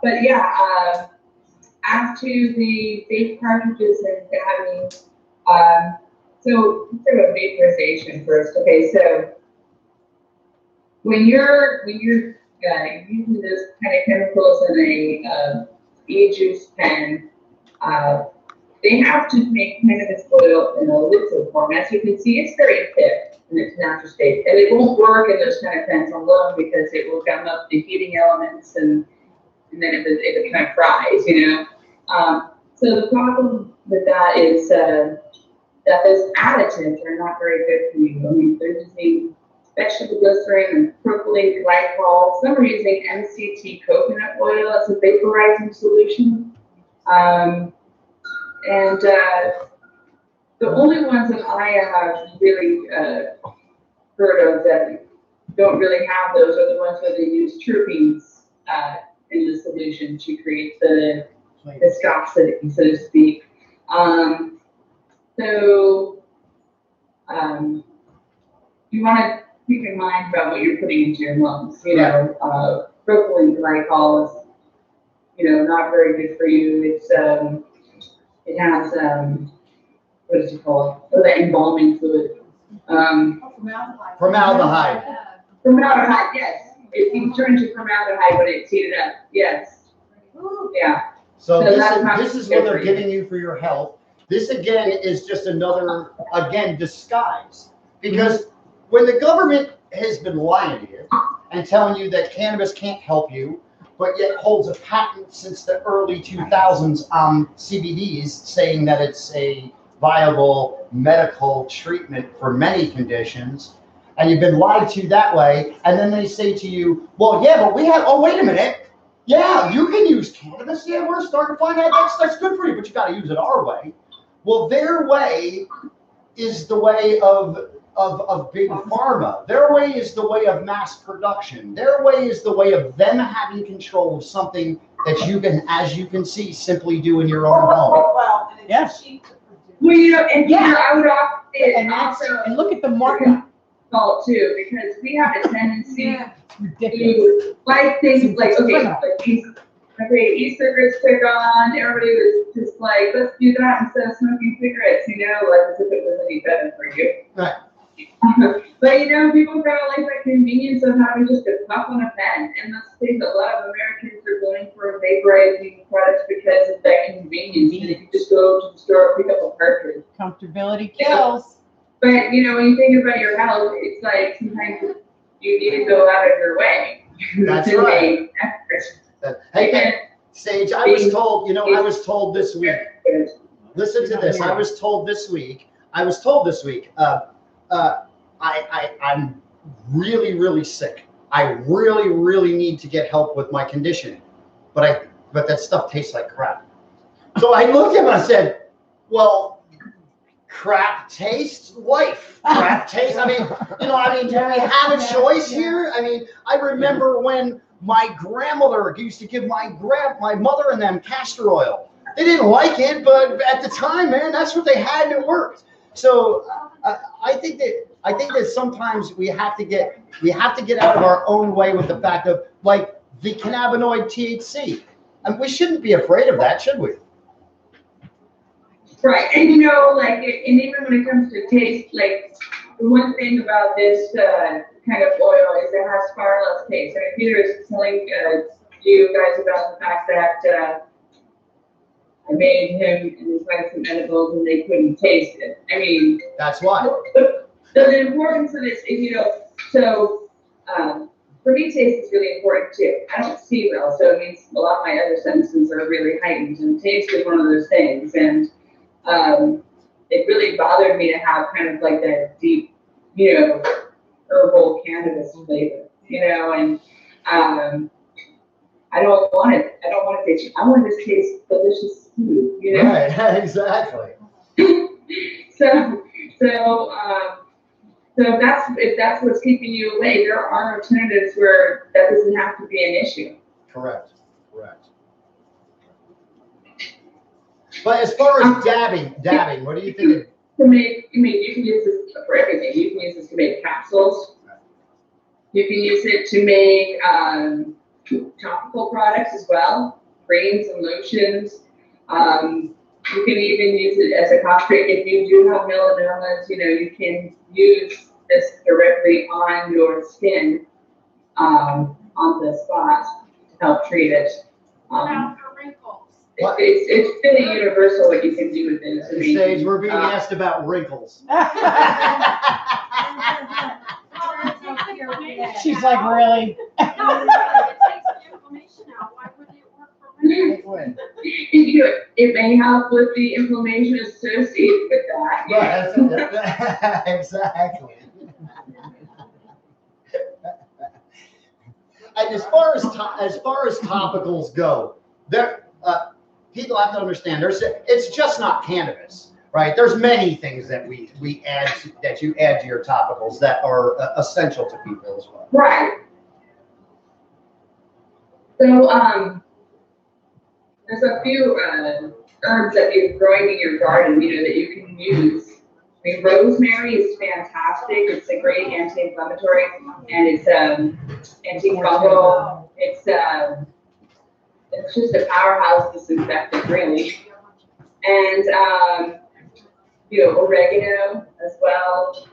but yeah, as to the vape cartridges and dabbing, so let's do a vaporization first. Okay, so when you're using this kind of chemicals in a e-juice pen, they have to make cannabis oil in a liquid form. As you can see, it's very thick in its natural state, and it won't work in those kind of pens alone because it will gum up the heating elements, and then it kind of fries, you know. So the problem with that is that those additives are not very good for you. I mean, they're using vegetable glycerin and propylene glycol. Some are using MCT coconut oil as a vaporizing solution. The only ones that I have really heard of that don't really have those are the ones where they use terpenes in the solution to create the viscosity, so to speak. You want to keep in mind about what you're putting into your lungs. You know, propylene glycol is, you know, not very good for you. It's it has what is it called? Oh, the embalming fluid. Formaldehyde. Formaldehyde, yes. It can turn to formaldehyde when it's heated up. Yes. Yeah. So this is what they're giving you for your health. This again is just another disguise, because when the government has been lying to you and telling you that cannabis can't help you, but yet holds a patent since the early 2000s on CBDs, saying that it's a viable medical treatment for many conditions, and you've been lied to that way, and then they say to you, well, yeah, but we have, oh, wait a minute, yeah, you can use cannabis, yeah, we're starting to find out that's good for you, but you got to use it our way. Well, their way is the way of big pharma. Their way is the way of mass production. Their way is the way of them having control of something that you can, as you can see, simply do in your own home. Well, yes. Well, you know, and I would and look at the market. Fault too, because we have a tendency to like things like e-cigarettes click on, everybody was just like, let's do that instead of smoking cigarettes, you know, like as if it was any better for you. Right. But you know, people gotta like that convenience of having just a puff on a pen, and let's say that a lot of Americans are going for vaporizing products because of that convenience. You can just go to the store, pick up a cartridge. Comfortability kills. But you know, when you think about your health, it's like sometimes you need to go out of your way. That's right. Hey, Sage, I was told, I was told this week. I was told this week. I I'm really, really sick. I really, really need to get help with my condition. But that stuff tastes like crap. So I looked at him and I said, well, crap taste, wife. Crap taste. I mean, do we have a choice here? I mean, I remember when my grandmother used to give my mother and them castor oil. They didn't like it, but at the time, man, that's what they had and it worked. So I think that sometimes we have to get out of our own way with the fact of like the cannabinoid THC. And we shouldn't be afraid of that, should we? Right, and and even when it comes to taste, like the one thing about this kind of oil is it has far less taste. I mean, Peter is telling you guys about the fact that I made him and his wife some edibles and they couldn't taste it. I mean, that's why. The importance of this is, for me, taste is really important too. I don't see well, so it means a lot of my other senses are really heightened, and taste is one of those things. And it really bothered me to have kind of like that deep, herbal cannabis flavor, and I don't want it. I don't want to taste it. I want it to taste delicious food, Right, exactly. So if that's what's keeping you away, there are alternatives where that doesn't have to be an issue. Correct. But as far as dabbing, what do you think? You can use this for everything. You can use this to make capsules. You can use it to make topical products as well, creams and lotions. You can even use it as a concentrate. If you do have melanomas, you can use this directly on your skin, on the spot to help treat it. Now for wrinkles. It's pretty universal what you can do with it. Sage, we're being asked about wrinkles. She's like, really? No, it takes the inflammation out. Why would it work for wrinkles? It may help with the inflammation associated with that. Right, exactly. And as far as topicals go, people have to understand it's just not cannabis, right? There's many things that you add to your topicals that are essential to people as well. Right. So there's a few herbs that you're growing in your garden, that you can use. I mean, rosemary is fantastic. It's a great anti-inflammatory, and it's antifungal. It's just a powerhouse disinfectant, really. And oregano as well.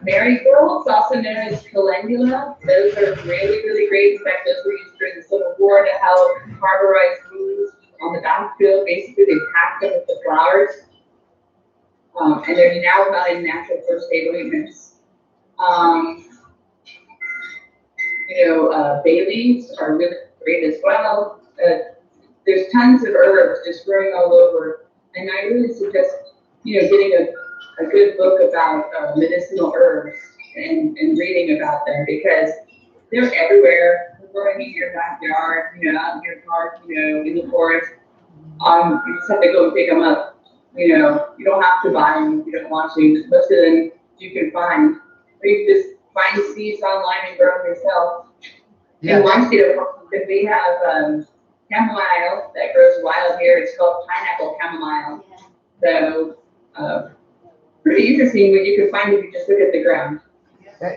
Marigolds, also known as calendula, those are really, really great. In fact, those were used during the Civil War to help carburize wounds on the battlefield. Basically, they packed them with the flowers. And they're now found in natural first aid ointments. Bay leaves are really great as well. There's tons of herbs just growing all over, and I really suggest getting a good book about medicinal herbs and reading about them, because they're everywhere. They're growing in your backyard, out in your park, in the forest. You just have to go and pick them up. You don't have to buy them if you don't want to. Most of them you can find. Or you can just find seeds online and grow them yourself. Yeah. In my state of Washington, we have chamomile that grows wild here. It's called pineapple chamomile. So, pretty interesting what you can find if you just look at the ground.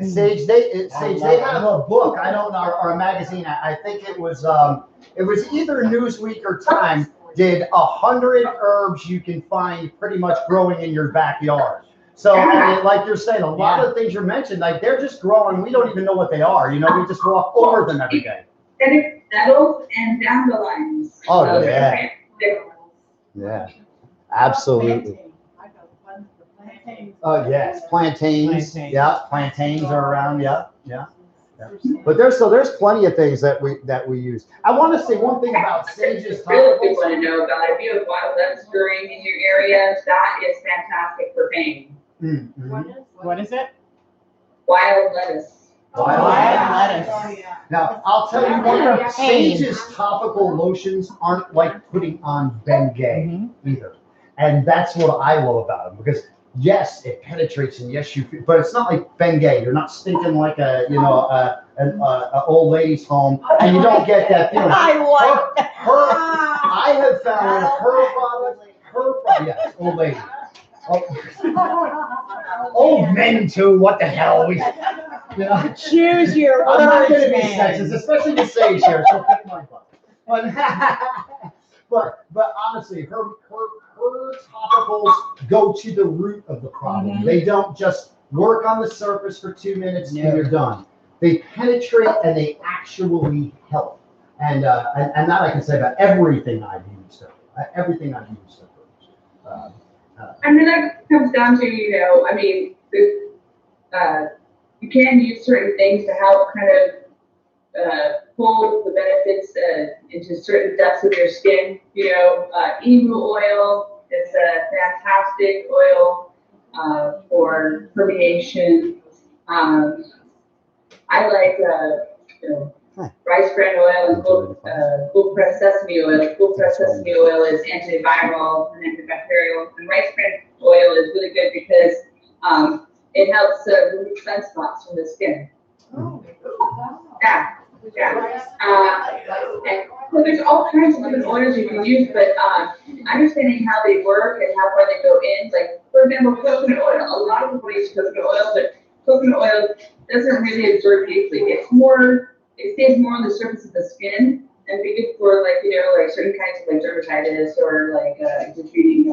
Sage, they have a book. I don't know, or a magazine. I think it was either Newsweek or Time. Did 100 herbs you can find pretty much growing in your backyard. So, I mean, like you're saying, a lot of things you mentioned, like they're just growing. We don't even know what they are. We just walk over them every day. And it's nettles and dandelions. Oh, yeah. Yeah, absolutely. Oh, yes, plantains. Yeah, plantains are around. Yeah. But there's plenty of things that we use. I want to say one thing about Sage's really good one to know about. If you have wild lettuce growing in your area, that is fantastic for pain. Mm-hmm. What is it? wild lettuce. Wild lettuce. Now, I'll tell you one, Sage's topical lotions aren't like putting on Bengay either. And that's what I love about them, because yes, it penetrates, and yes, you feel, but it's not like Bengay. You're not stinking like a an old lady's home, and you don't get that feeling. I have found yes, old lady. Old men too. What the hell? Choose your I'm not words, going to be man. sexist, especially with Sage here. So pick my butt. But honestly, her topicals go to the root of the problem. They don't just work on the surface for 2 minutes and you're done. They penetrate and they actually help. And that I can say about everything I've used. Everything I've used. And then that comes down to, you can use certain things to help kind of pull the benefits into certain depths of your skin. Emu oil is a fantastic oil for permeation. I like rice bran oil and full pressed sesame oil. Full pressed sesame oil is antiviral and antibacterial, and rice bran oil is really good because it helps remove sunspots from the skin. Yeah. And so there's all kinds of different oils you can use, but understanding how they work and how far they go in, like for example, coconut oil. A lot of people use coconut oil, but coconut oil doesn't really absorb deeply. It stays more on the surface of the skin and be good for like certain kinds of like dermatitis or like treating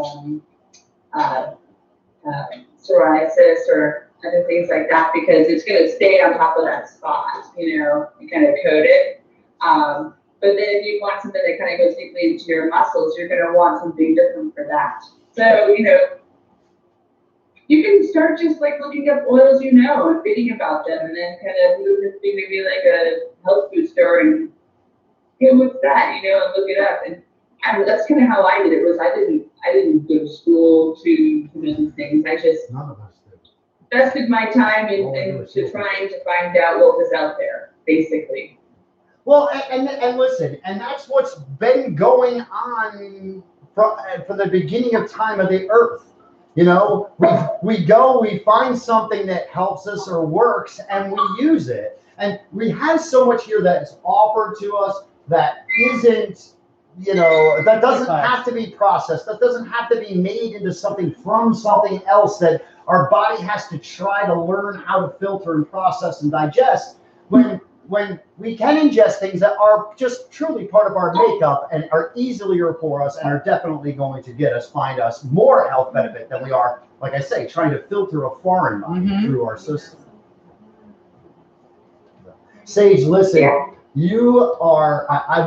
psoriasis or other things like that, because it's going to stay on top of that spot, you kind of coat it. But then if you want something that kind of goes deeply into your muscles, you're going to want something different for that. So, you can start just like looking up oils and reading about them, and then kind of move into maybe like a health food store and what's that, and look it up. And that's kind of how I did it. Was I didn't go to school to do these things. I just invested my time into trying to find out what was out there, basically. Well, and listen, and that's what's been going on from the beginning of time of the earth. We find something that helps us or works, and we use it. And we have so much here that is offered to us that isn't, that doesn't have to be processed. That doesn't have to be made into something from something else that our body has to try to learn how to filter and process and digest. When we can ingest things that are just truly part of our makeup and are easier for us and are definitely going to find us more health benefit than we are, like I say, trying to filter a foreign body through our system. Sage, listen, I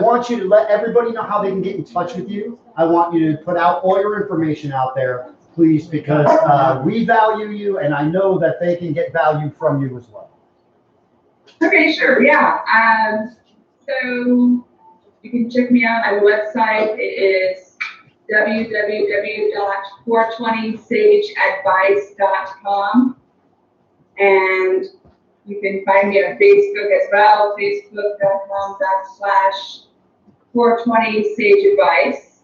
want you to let everybody know how they can get in touch with you. I want you to put out all your information out there, please, because we value you, and I know that they can get value from you as well. Okay, sure, yeah. So you can check me out. My website is www.420sageadvice.com, and you can find me on Facebook as well, facebook.com/420sageadvice,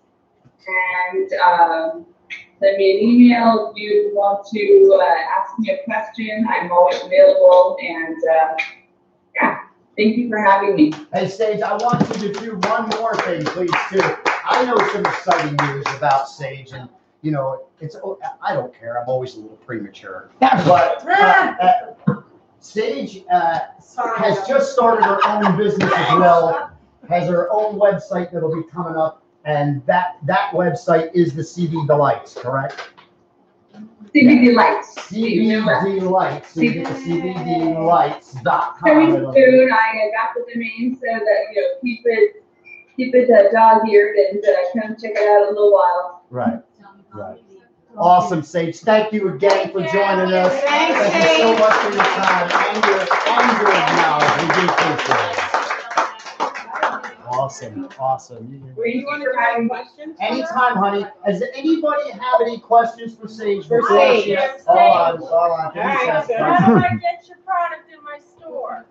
and send me an email if you want to ask me a question. I'm always available, and thank you for having me. Hey, Sage, I want you to do one more thing, please, too. I know some exciting news about Sage, and, I don't care. I'm always a little premature. But Sage has just started her own business as well, has her own website that'll be coming up, and that website is the CB Delights, correct? CBD Lights. CBD Lights. So you get the CBDlights.com. Coming soon. I got the domain so that keep it dog-eared and come check it out in a little while. Right. Awesome, Sage. Thank you again for joining us. Thank you so much for your time and your knowledge. We do appreciate it. Awesome. Awesome, awesome. Thank you for having me. Anytime, honey. Does anybody have any questions for Sage? For before Sage. she- Yes, Hold on, Sage. hold on. Give me All a right, second. How do I get your product in my store?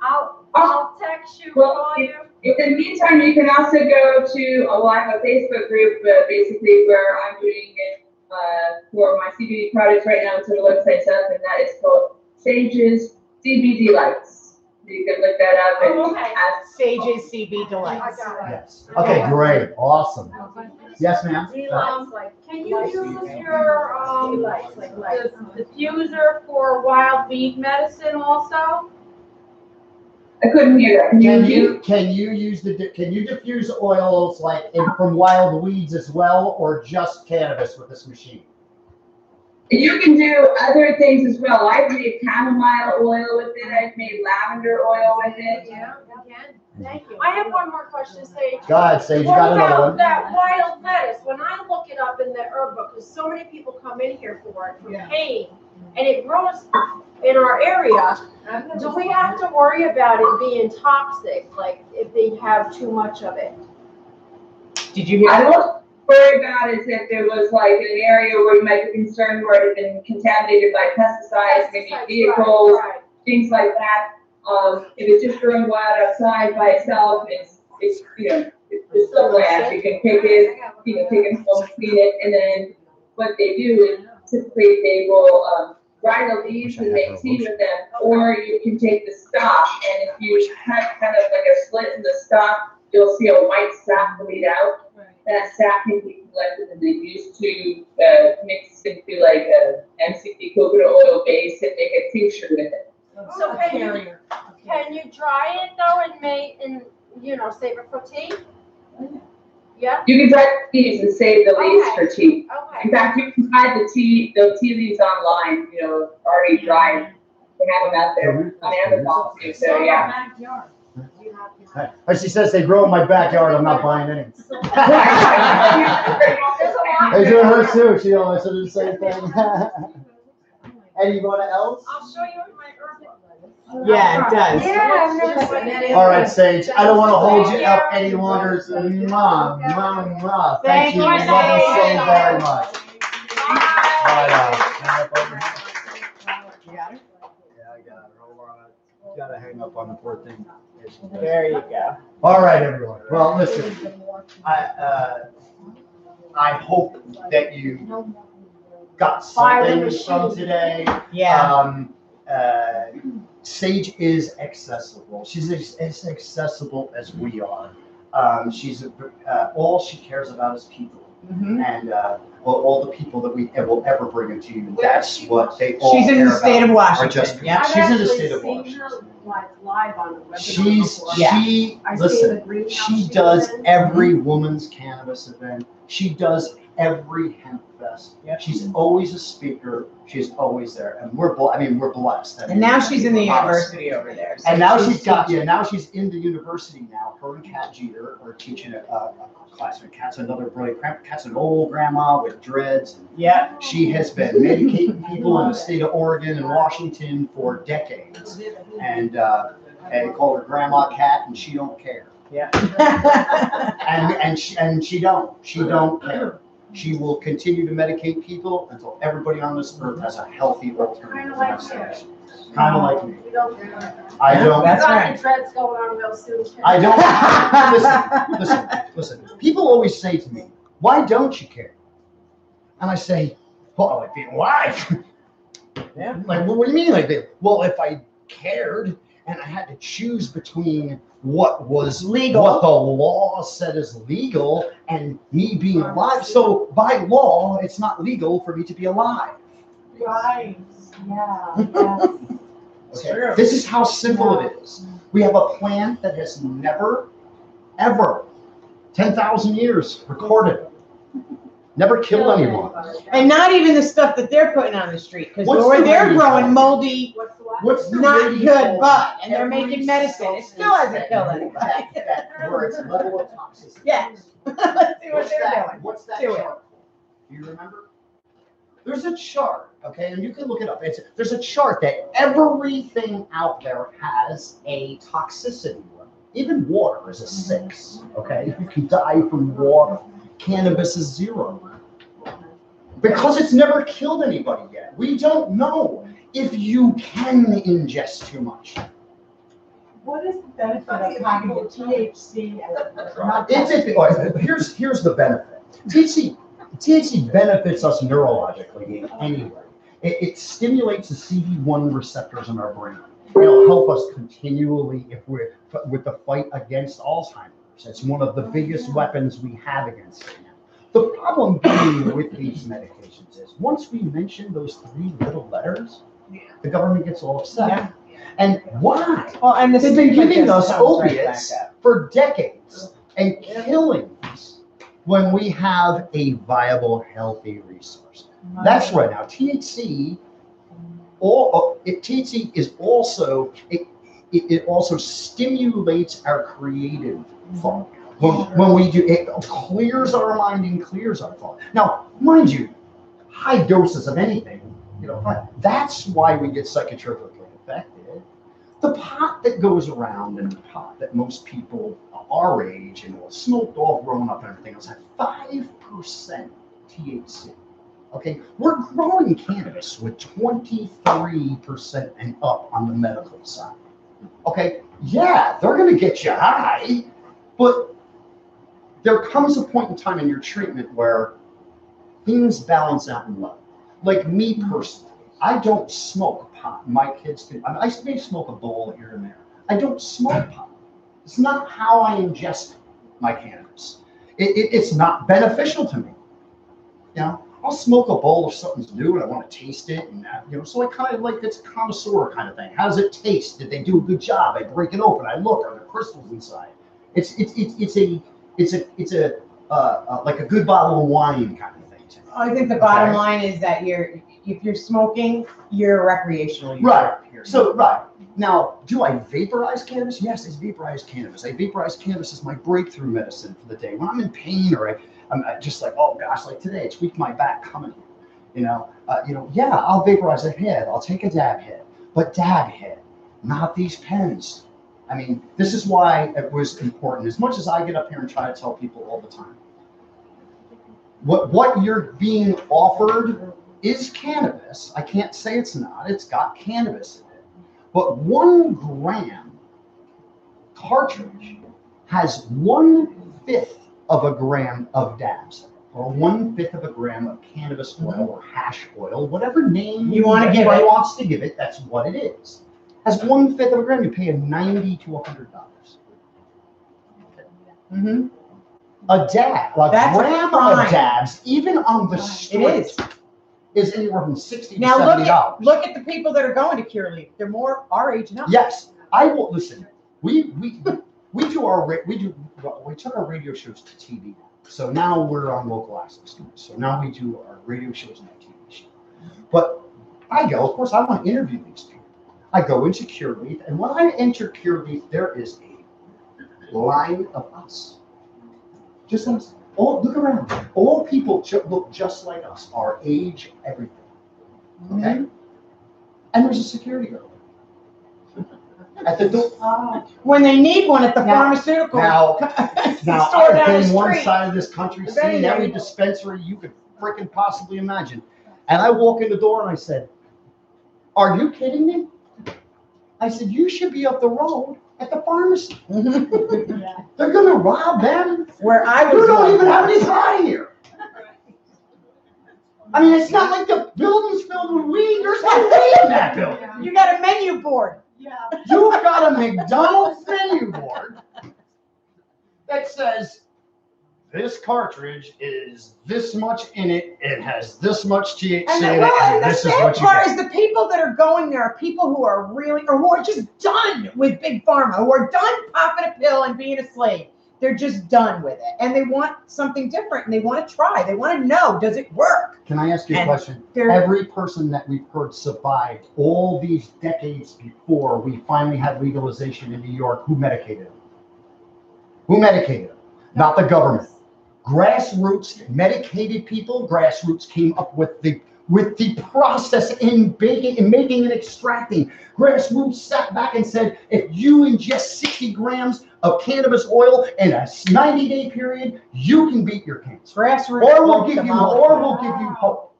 I'll text you, Well, call you. In the meantime, you can also go to I have a Facebook group, basically where I'm doing it for my CBD products right now until the website's up, and that is called Sage's CBD Lights. You can look that up and Oh, okay. ask. Sage's CB I Delights. got it. Yes. Okay, great, awesome. Yes, ma'am? Can you use your, the diffuser for wild weed medicine also? I couldn't hear that. Can you use can you diffuse oils like from wild weeds as well, or just cannabis with this machine? You can do other things as well. I've made chamomile oil with it. I've made lavender oil with it. Yeah, you can. Thank you. I have one more question, Sage. Go ahead, Sage, you What got another about one? that wild lettuce? When I look it up in the herb book, because so many people come in here for it, for pain, and it grows in our area, do we have to worry about it being toxic, like if they have too much of it? Did you hear I that? don't worry about it if there was like an area where you might be concerned where it had been contaminated by pesticides, maybe vehicles, Right. things like that. If it's just growing wild outside by itself, it's it's still grass. You can pick it, you can take it home, clean it, and then what they do is typically they will dry the leaves and make tea with them, or you can take the stalk, and if you cut kind of like a slit in the stalk, you'll see a white sap bleed out. That sap can be collected and then used to mix into like a MCT coconut oil base and make a tincture with it. So can you dry it though and save it for tea? Yeah? You can dry the leaves and save the leaves for tea. Okay. In fact, you can buy the tea leaves online, already dried. They have them out there on Amazon too, so yeah. She says they grow in my backyard, I'm not buying any. They do her too, she always said the same thing. Anyone else? I'll show you my herb book. Yeah, it does. Yeah, I've never seen that. All right, Sage, I don't want to hold you up any longer. Thank you, we love you so very much. You got it? Yeah, I got it. Hold on. I gotta hang up on the poor thing. There you go. All right, everyone. Well, listen, I hope that you got something from today. Yeah. Sage is accessible. She's as accessible as we are. She's all she cares about is people. Mm-hmm. And all the people that we will ever bring into you. That's what they all She's in care the state about, of are Washington. just- Yeah. She's in the state of Washington. Live on the webinar She before. she does every woman's cannabis event. She does every hemp fest. Yep. She's always a speaker. She's always there, and we're blessed. And now she's in the university over there. So And now teaching. now she's in the university now. Her and Kat Jeter are teaching a class. And Kat's another brilliant. Kat's an old grandma with dreads. And Yeah. she has been medicating people in the state of Oregon and Washington for decades. And they call her Grandma Cat, and she don't care. Yeah. And she don't care. She will continue to medicate people until everybody on this earth has a healthy alternative. Kind of like you. Kind of like me. We don't. I don't. That's Got right. the dreads going on real soon. I don't. Listen. People always say to me, "Why don't you care?" And I say, "Well, like being alive." Yeah. Like, what do you mean? Like, well, if I cared and I had to choose between what was Legal. what the law said is legal, and me being alive, so by law, it's not legal for me to be alive. Right. Yeah. Okay? True. This is how simple it is. We have a plant that has never, ever, 10,000 years recorded, never killed anyone. And not even the stuff that they're putting on the street, because What's where the they're rating growing called? moldy, What's the what? What's the not rating good called? bud, and they're Every making medicine. It still hasn't killed anybody. Where it's level of toxicity. Yes. Let's see what they're doing. What's that Do it. chart? Do you remember? There's a chart, okay, and you can look it up. There's a chart that everything out there has a toxicity level. Even water is a 6, okay? You can die from water. Cannabis is 0. Because it's never killed anybody yet. We don't know if you can ingest too much. What is the benefit of having the THC? Here's the benefit. THC benefits us neurologically anyway. It stimulates the CD1 receptors in our brain. It'll help us continually with the fight against Alzheimer's. It's one of the biggest weapons we have against it. The problem being with these medications is once we mention those 3 little letters, the government gets all upset. Yeah. And why? Well, and They've been giving us opiates for decades and killing us when we have a viable, healthy resource. That's right. Now, THC is also it also stimulates our creative thought. When we do, it clears our mind and clears our thought. Now, mind you, high doses of anything, that's why we get psychotropically affected. The pot that goes around and the pot that most people our age and smoked all grown up and everything else have 5% THC. Okay, we're growing cannabis with 23% and up on the medical side. Okay, yeah, they're going to get you high, but there comes a point in time in your treatment where things balance out in love. Like me personally, I don't smoke pot. My kids can. I may smoke a bowl here and there. I don't smoke pot. It's not how I ingest my cannabis. It's not beneficial to me. I'll smoke a bowl if something's new and I want to taste it, and so I kind of like it's a connoisseur kind of thing. How does it taste? Did they do a good job? I break it open. I look. Are there crystals inside? It's like a good bottle of wine kind of thing to me. I think the bottom line is that if you're smoking, you're recreational. Right. So now, do I vaporize cannabis? Yes, I vaporize cannabis. Vaporize cannabis is my breakthrough medicine for the day. When I'm in pain or I'm just like, oh gosh, like today, it's weak my back coming. Yeah, I'll vaporize a head. I'll take a dab hit, but dab hit, not these pens. I mean, this is why it was important. As much as I get up here and try to tell people all the time, what you're being offered is cannabis. I can't say it's not. It's got cannabis in it. But 1 gram cartridge has 1/5 of a gram of dabs, or 1/5 of a gram of cannabis oil or hash oil, whatever name you want to give it. wants to give it, that's what it is. As 1/5 of a gram, you pay $90 to $100. Mm-hmm. A dab, That's gram of dabs, even on the street, is anywhere from $60 to $70. Look at the people that are going to Curaleaf. They're more our age now. Yes, I will listen. We took our radio shows to TV. So now we're on local access. So now we do our radio shows and our TV show. But I go, of course, I want to interview these people. I go into Curaleaf, and when I enter Curaleaf, there is a line of us. Just us. Look around. All people look just like us. Our age, everything. Okay? And there's a security guard at the door. When they need one at the pharmaceutical Now, store I've down the been one street. side of this country, seen every dispensary you could freaking possibly imagine. And I walk in the door and I said, "Are you kidding me?" I said, "You should be up the road at the pharmacy." They're going to rob them. Where I was You don't even have any time here. I mean, it's not like the building's filled with weed. There's no weed in that building. You got a menu board. You've got a McDonald's menu board that says, this cartridge is this much in it. It has this much THC in it. And the this is sad what you part get. is the people that are going there are people who are really, or who are just done with big pharma, who are done popping a pill and being a slave. They're just done with it. And they want something different, and they want to try. They want to know, does it work? Can I ask you a question? Every person that we've heard survived all these decades before we finally had legalization in New York, who medicated them? Who medicated them? Not the government. Grassroots medicated people. Grassroots came up with the process in making and extracting. Grassroots sat back and said, if you ingest 60 grams of cannabis oil in a 90-day period, you can beat your cancer. Grassroots. Or we'll give you, demolish. hope.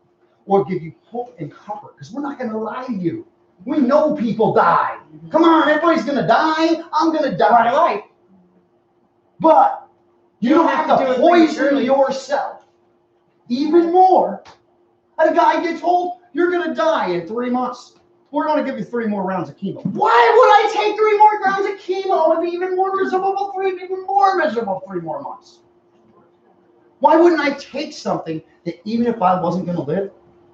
Or give you hope and comfort, because we're not going to lie to you. We know people die. Come on, everybody's going to die. I'm going to die. Right. But you don't have to do it poison prematurely. yourself even more. A guy gets told, you're going to die in 3 months. We're going to give you 3 more rounds of chemo. Why would I take 3 more rounds of chemo and be even more miserable for 3 more months? Why wouldn't I take something that even if I wasn't going to live,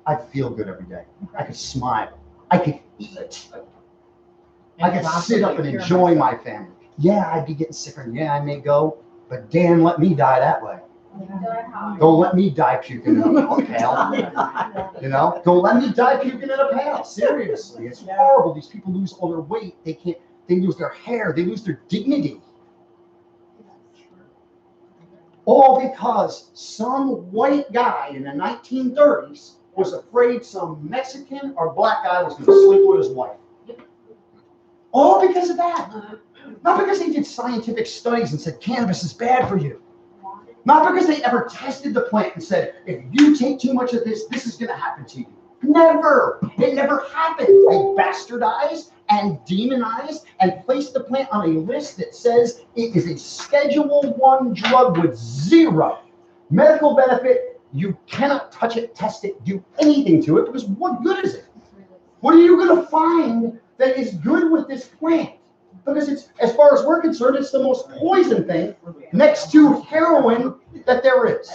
I'd feel good every day. I could smile. I could eat. I could sit up and enjoy my family. Yeah, I'd be getting sicker. And yeah, I may go, but damn, let me die that way. Don't let me die puking in a pail. You know, don't let me die puking in a pail. Seriously, it's horrible. These people lose all their weight. They lose their hair. They lose their dignity. All because some white guy in the 1930s was afraid some Mexican or black guy was going to sleep with his wife. All because of that. Not because they did scientific studies and said cannabis is bad for you. Not because they ever tested the plant and said, if you take too much of this, this is going to happen to you. Never. It never happened. They bastardized and demonized and placed the plant on a list that says it is a Schedule I drug with 0 medical benefit. You cannot touch it, test it, do anything to it, because what good is it? What are you going to find that is good with this plant? Because it's, as far as we're concerned, it's the most poison thing next to heroin that there is.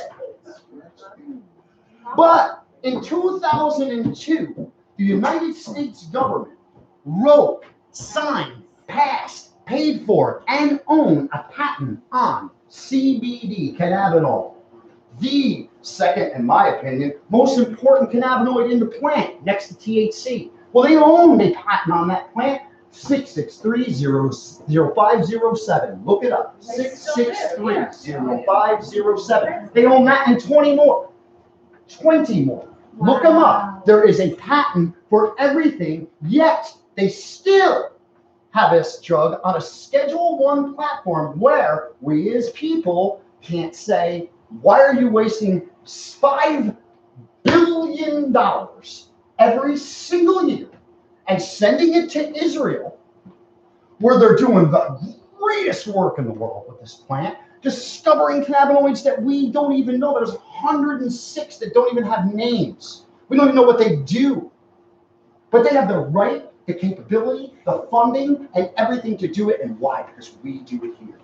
But in 2002, the United States government wrote, signed, passed, paid for, and owned a patent on CBD, cannabinol. The second, in my opinion, most important cannabinoid in the plant, next to THC. Well, they own a patent on that plant. 663-0507. Look it up. 663-0507. They own that and 20 more. 20 more. Look them up. There is a patent for everything, yet they still have this drug on a Schedule I platform where we as people can't say, why are you wasting $5 billion every single year and sending it to Israel, where they're doing the greatest work in the world with this plant, discovering cannabinoids that we don't even know. There's 106 that don't even have names. We don't even know what they do. But they have the right, the capability, the funding, and everything to do it. And why? Because we do it here.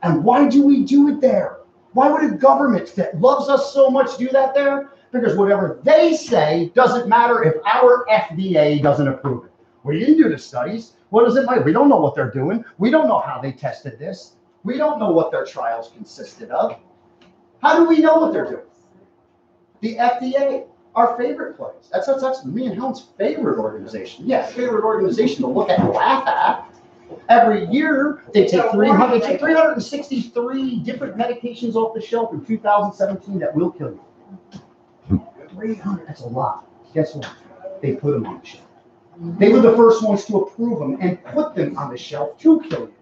And why do we do it there? Why would a government that loves us so much do that there? Because whatever they say doesn't matter if our FDA doesn't approve it. We didn't do the studies. What does it matter? We don't know what they're doing. We don't know how they tested this. We don't know what their trials consisted of. How do we know what they're doing? The FDA, our favorite place. That's me and Helen's favorite organization. Yeah, favorite organization to look at and laugh at. Every year, they take 363 different medications off the shelf in 2017 that will kill you. 300, that's a lot. Guess what? They put them on the shelf. They were the first ones to approve them and put them on the shelf to kill you.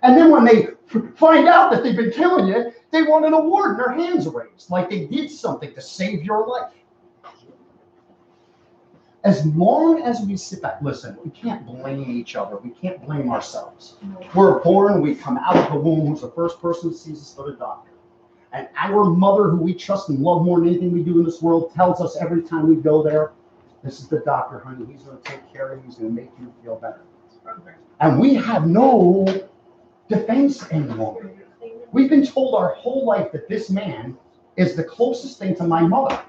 And then when they find out that they've been killing you, they want an award and their hands raised, like they did something to save your life. As long as we sit back, listen, we can't blame each other. We can't blame ourselves. We're born, we come out of the womb. Who's the first person who sees us go to the doctor? And our mother, who we trust and love more than anything we do in this world, tells us every time we go there, this is the doctor, honey. He's going to take care of you. He's going to make you feel better. And we have no defense anymore. We've been told our whole life that this man is the closest thing to my mother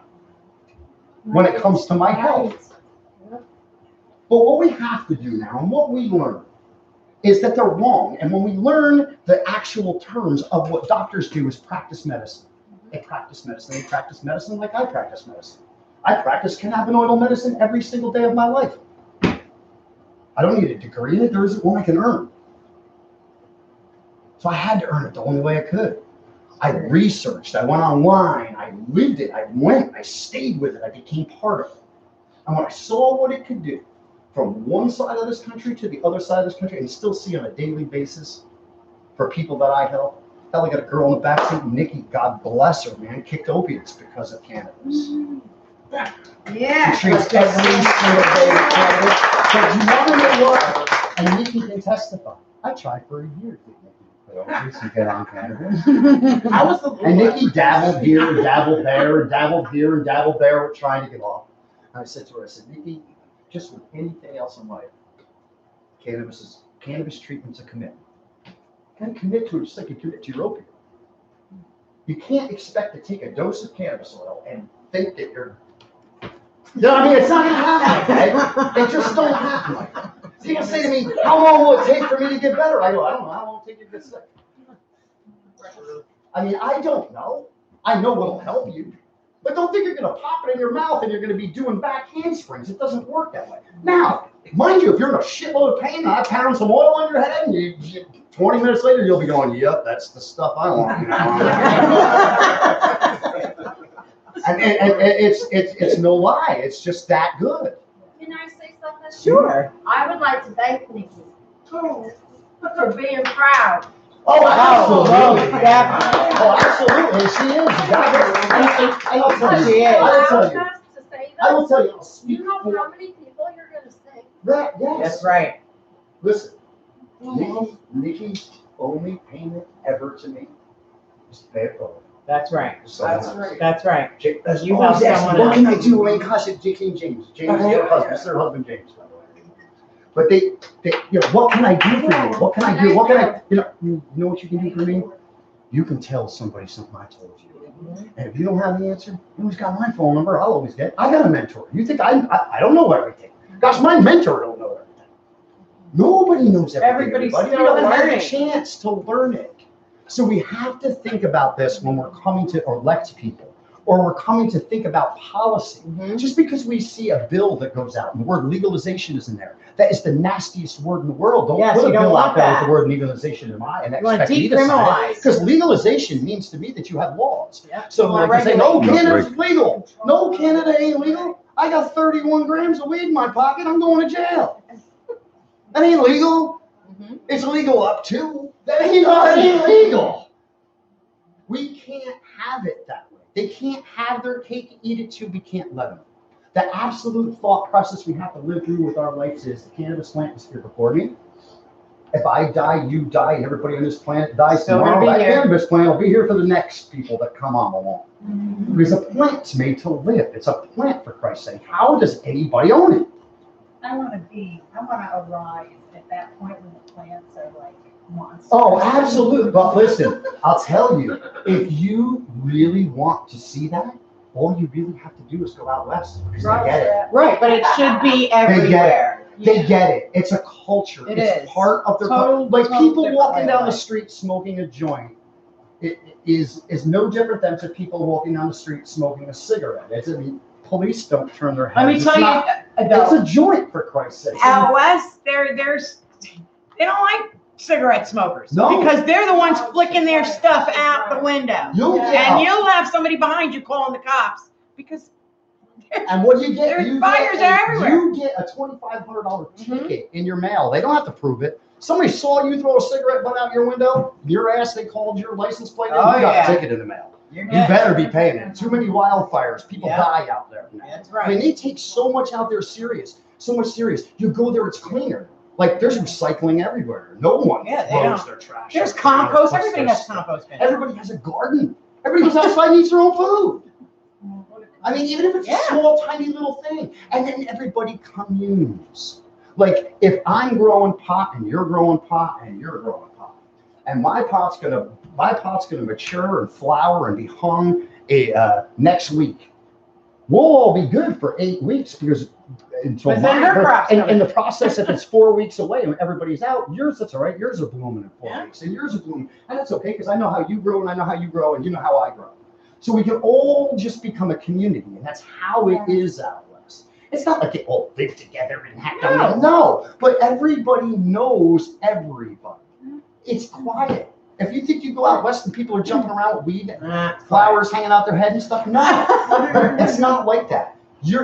when it comes to my health. But what we have to do now, and what we learn, is that they're wrong. And when we learn the actual terms of what doctors do is practice medicine. They practice medicine. They practice medicine like I practice medicine. I practice cannabinoidal medicine every single day of my life. I don't need a degree in it. There isn't one I can earn. So I had to earn it the only way I could. I researched. I went online. I lived it. I went. I stayed with it. I became part of it. And when I saw what it could do, from one side of this country to the other side of this country, and still see on a daily basis, for people that I help. Hell, I got a girl in the backseat, Nikki, God bless her, man, kicked opiates because of cannabis. Yeah. She treats every single day with cannabis. But you want to know what? And Nikki can testify. I tried for a year to get Nikki to quit opiates and get on cannabis. I was the And Nikki dabbled here, and dabbled there, and dabbled here, and dabbled there, with trying to get off. And I said to her, I said, Nikki, just with anything else in life, cannabis treatment's a commitment. You gotta commit to it just like you commit to your opiate. You can't expect to take a dose of cannabis oil and think that you're, you know what I mean? It's not gonna happen like that. It just don't happen like that. People say to me, how long will it take for me to get better? I go, I don't know, how long will it take you to get sick? I mean, I don't know. I know what'll help you. But don't think you're gonna pop it in your mouth and you're gonna be doing back handsprings. It doesn't work that way. Now, mind you, if you're in a shitload of pain, I pound some oil on your head, and you 20 minutes later, you'll be going, yep, that's the stuff I want. You know? and it's no lie. It's just that good. Can I say something? Sure. I would like to thank Nikki for being proud. Oh, absolutely. Yeah. Oh, absolutely. She is. I'll tell you. She is. I will tell you. To say I will this. tell you. I'll speak You know for how many people you're gonna say? that. Yes. That's right. Listen, Nikki's only payment ever to me is to pay it forward. That's right. So That's right. You oh, help yes, someone what can I else. do? I mean, gosh, it's J.K. and James. James is their husband. It's their husband, James, by the way. But they, you know, what can I do for you? What can I do? What can I, you know what you can do for me? You can tell somebody something I told you. And if you don't have the answer, you always got my phone number. I'll always get it. I got a mentor. You think I don't know everything? Gosh, my mentor don't know everything. Nobody knows everything. Everybody's everybody. still We don't have learning. a chance to learn it. So we have to think about this when we're coming to elect people, or we're coming to think about policy. Just because we see a bill that goes out and the word legalization is in there, that is the nastiest word in the world. Don't Yes, put a you don't bill want out there that. with the word legalization in mind and You want expect me to sign decriminalize. it. Because legalization means to me that you have laws. Yeah. So You wanna like they say, no, regulate. Canada's legal. No, Canada ain't legal. I got 31 grams of weed in my pocket. I'm going to jail. That ain't legal. It's legal up to. That ain't legal. We can't have it that way. They can't have their cake and eat it too. We can't let them. The absolute thought process we have to live through with our lives is the cannabis plant is here before me. If I die, you die, and everybody on this planet dies Still tomorrow, gonna be that here. cannabis plant will be here for the next people that come on along. Because a plant's made to live. It's a plant, for Christ's sake. How does anybody own it? I want to arrive at that point when the plants are like monsters. Oh, absolutely. But listen, I'll tell you, if you really want to see that, all you really have to do is go out west, because they get it. Right, but it should be everywhere. They get it. It's a culture. It It's is. part of their Total- like total people different walking way down of the life. street smoking a joint. It is no different than to people walking down the street smoking a cigarette. I mean, police don't turn their heads. Let me It's tell you, not- it's a joint, for Christ's sake. out west, they don't like cigarette smokers. No. Because they're the ones flicking their stuff out the window. You'll get And out. you'll have somebody behind you calling the cops because And what do you get? There's You fires get everywhere. You get a $2,500 ticket in your mail. They don't have to prove it. Somebody saw you throw a cigarette butt out your window, your ass, they called your license plate, Oh, you got yeah. a ticket in the mail. you're You good. better be paying it. Too many wildfires. People Yeah. die out there. That's I mean, right. they take so much out there serious. So much serious. You go there, it's cleaner. Like, there's recycling everywhere. No one Yeah, they throws don't. their trash. There's out there. compost. Puts Everybody their has stuff. compost bins. Everybody has a garden. Everybody goes outside and eats their own food. I mean, even if it's Yeah. a small, tiny little thing. And then everybody communes. Like, if I'm growing pot and you're growing pot and you're growing pot, and my pot's gonna mature and flower and be hung next week. We'll all be good for 8 weeks because until But then her crop's in coming. the process, if it's 4 weeks away and everybody's out, yours, that's all right. Yours are blooming in 4 Yeah. weeks, and yours are blooming, and that's okay because I know how you grow and I know how you grow and you know how I grow. So we can all just become a community, and that's how it is out west. It's not like they all live together and have to. No, but everybody knows everybody. It's quiet. If you think you go out west and people are jumping around with weed and flowers hanging out their head and stuff, no, it's not like that.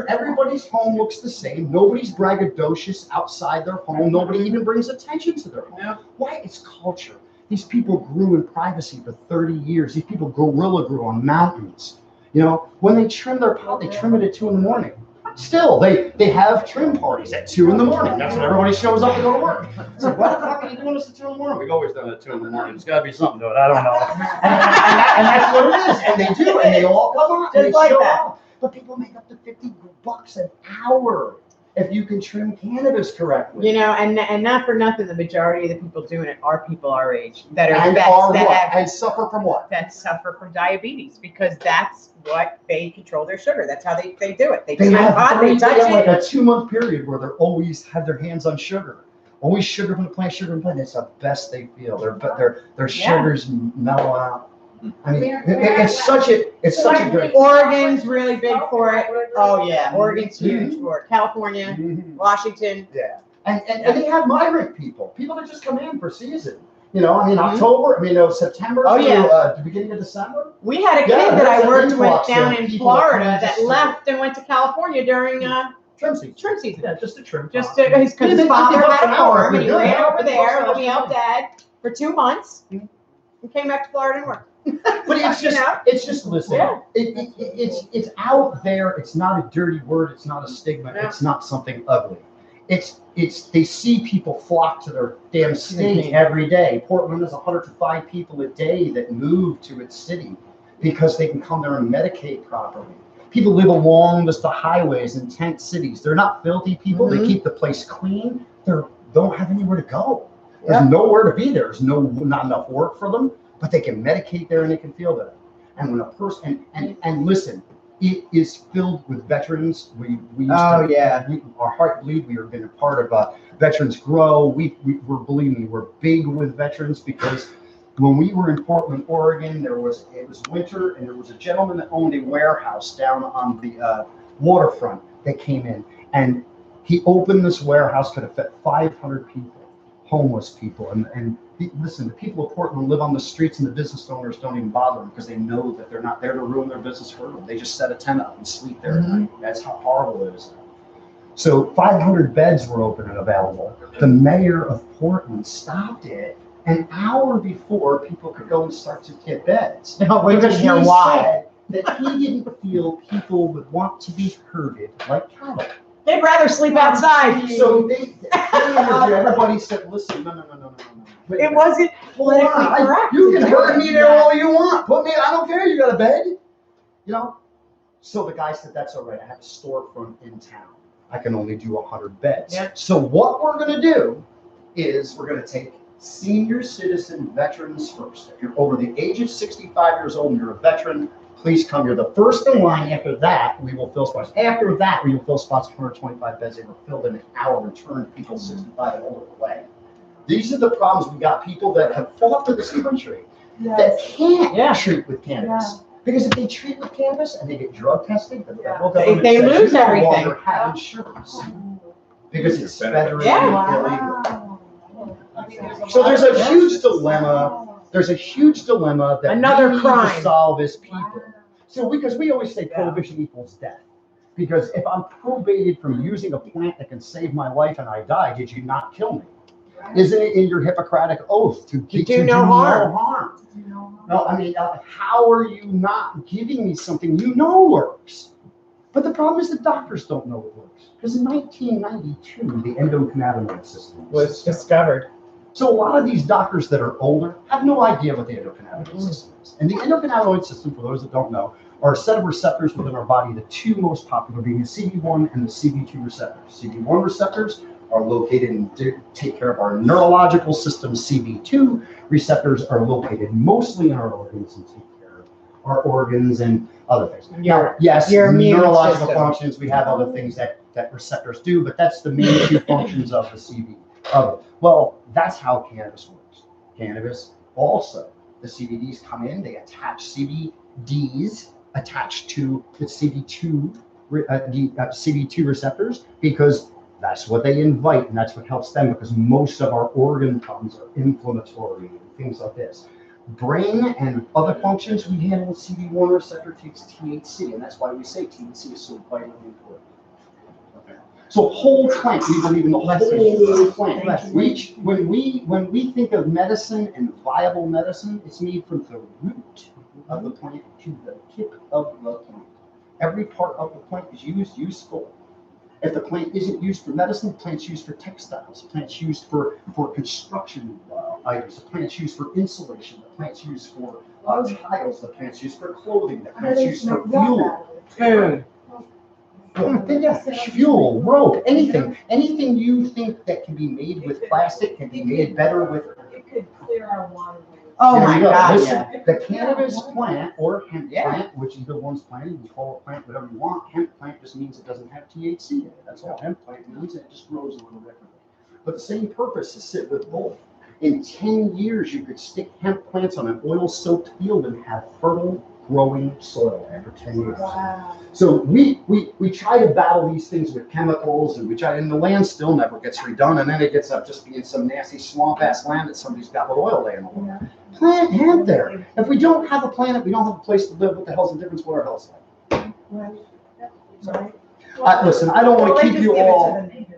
Everybody's home looks the same. Nobody's braggadocious outside their home. Nobody even brings attention to their home. Yeah. Why? It's culture. These people grew in privacy for 30 years. These people gorilla grew on mountains. You know, when they trim their pot, they trim it at 2 in the morning. Still, they have trim parties at 2 in the morning. That's when everybody shows up to go to work. So why the fuck are you doing this at 2 in the morning? We've always done it at 2 in the morning. There's got to be something to it. I don't know. And that's what it is. And they do. And they all come on. And they Just like show that. up. But people make up to $50 an hour if you can trim cannabis correctly. You know, and not for nothing, the majority of the people doing it are people our age that are And vets are that what? have And suffer from what? that suffer from diabetes because that's what they control their sugar. That's how they do it. They They trim have, pot, they touch like it. a 2-month period where they're always have their hands on sugar. Always sugar from the plant, sugar from the plant. It's the best they feel. Their sugars mellow out. I mean, it's such a great. Oregon's really big for it. Oh yeah, Oregon's huge for it. California, Mhm. Washington. Yeah, and they have migrant people that just come in for season. You know, I mean, October, September Oh, yeah. to the beginning of December. We had a kid Yeah, that there's I an worked with influx down of in people that Florida come that just- left and went to California during Trim season. trim season. Yeah, just a trim. Just because his Yeah, they father $50 had an a hour, farm and he they're ran good. over there, $50 let me an help hour. Dad for 2 months Mhm. and came back to Florida and worked. But it's just, You know? listen, Yeah. it's out there. It's not a dirty word. It's not a stigma. No. It's not something ugly. They see people flock to their damn state Mhm. every day. Portland has 105 people a day that move to its city because they can come there and medicate properly. People live along the highways in tent cities. They're not filthy people. Mhm. They keep the place clean. They don't have anywhere to go. Yeah. There's nowhere to be there. There's not enough work for them, but they can medicate there and they can feel better. And when a person and listen, it is filled with veterans. We used Oh, to, yeah. our heart bleed. We have been a part of Veterans Grow. Believe me, we're big with veterans because when we were in Portland, Oregon, it was winter and there was a gentleman that owned a warehouse down on the waterfront that came in and he opened this warehouse, could have fit 500 people. Homeless people, listen, the people of Portland live on the streets and the business owners don't even bother them because they know that they're not there to ruin their business for them. They just set a tent up and sleep there at night. That's how horrible it is. So 500 beds were open and available. The mayor of Portland stopped it an hour before people could go and start to get beds. No, wait till Because you hear he why. said that he didn't feel people would want to be herded like cattle. They'd rather sleep outside. So everybody said, listen, no. Wait a It minute. wasn't politically correct. You can to do hurt it. me there all you want. Put me, I don't care. You got a bed, you know? So the guy said, that's all right. I have a storefront in town. I can only do 100 beds. Yeah. So what we're going to do is we're going to take senior citizen veterans first. If you're over the age of 65 years old and you're a veteran, please come. You're the first in line. After that, we will fill spots. After that, we will fill spots. 125 beds. They were filled in an hour and turned people 65 and older away. These are the problems. We got people that have fought for this country that can't treat with cannabis. Because if they treat with cannabis and they get drug tested, the federal government They says lose you no everything. longer have insurance because it's federally Yeah. illegal. So there's a huge dilemma. There's a huge dilemma that Another we need crime. to solve as people. So because we always say prohibition equals death. Because if I'm probated from using a plant that can save my life and I die, did you not kill me? Isn't it in your Hippocratic oath to do no harm? No, I mean, how are you not giving me something you know works? But the problem is the doctors don't know it works. Because in 1992, the endocannabinoid system Was discovered. So a lot of these doctors that are older have no idea what the endocannabinoid system is. And the endocannabinoid system, for those that don't know, are a set of receptors within our body, the two most popular being the CB1 and the CB2 receptors. CB1 receptors are located and take care of our neurological system. CB2 receptors are located mostly in our organs and take care of our organs and other things. Yes, your immune neurological system. functions, we have other things that receptors do, but that's the main two functions of the CB. Well, that's how cannabis works. Cannabis also, the CBDs come in, they attach CBDs attached to the CB2 receptors because that's what they invite and that's what helps them because most of our organ problems are inflammatory and things like this. Brain and other functions we handle with CB1 receptor takes THC, and that's why we say THC is so vitally important. Okay. So whole plant, we believe in the whole plant. When we think of medicine and viable medicine, it's made from the root of the plant to the tip of the plant. Every part of the plant is useful. If the plant isn't used for medicine, the plant's used for textiles, the plant's used for construction items, the plant's used for insulation, the plant's used for tiles, the plant's used for clothing, the plant's used for fuel. Food. Fuel, rope, anything you think that can be made with plastic can be made better with. It could clear our water. Oh There my you go. God, Listen, yeah. the cannabis plant or hemp Yeah. plant, which either one's planted, you call it plant whatever you want. Hemp plant just means it doesn't have THC in it. That's all hemp plant means. It just grows a little differently. But the same purpose is sit with both. In 10 years, you could stick hemp plants on an oil-soaked field and have fertile growing soil after 10 years. Wow. So we try to battle these things with chemicals, and and the land still never gets redone, and then it gets up just being some nasty swamp-ass land that somebody's got with oil laying on it. Plant hemp there. If we don't have a planet, we don't have a place to live. What the hell's the difference what our health's like? Right. So, listen, I don't want Well, to they keep just you give it to all. the neighbors.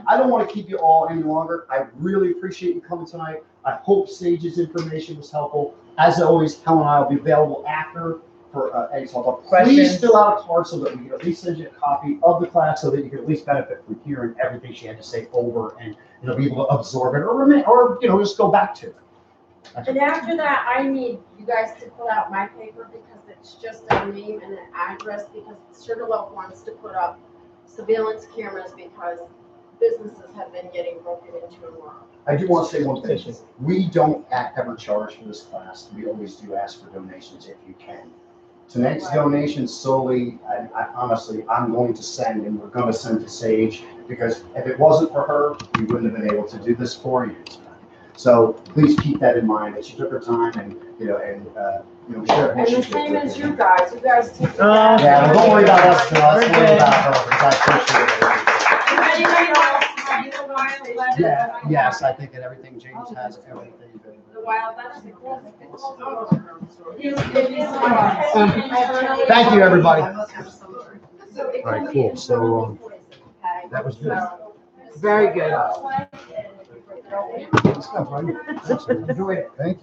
I don't want to keep you all any longer. I really appreciate you coming tonight. I hope Sage's information was helpful. As always, Helen and I will be available after for any sort of questions. Please fill out a card so that we can at least send you a copy of the class so that you can at least benefit from hearing everything she had to say over and be able to absorb it or just go back to it. And after that, I need you guys to fill out my paper because it's just a name and an address because Sugarloaf wants to put up surveillance cameras because businesses have been getting broken into and robbed. I do want to say one thing. We don't ever charge for this class. We always do ask for donations if you can. Tonight's donation solely, I honestly, I'm going to send, and we're going to send to Sage, because if it wasn't for her, we wouldn't have been able to do this for you tonight. So please keep that in mind, that she took her time and share And what she the did same with as it. you guys take it Oh, down. Yeah, don't worry about us, let's We're worry good. about her, because I appreciate it. Anybody else have the wild lettuce? Yeah, yes, I think that everything, James has everything. The wild lettuce. Thank you, everybody. All right, cool. So, that was good. Very good. Good stuff, right? Excellent. Enjoy it. Thank you.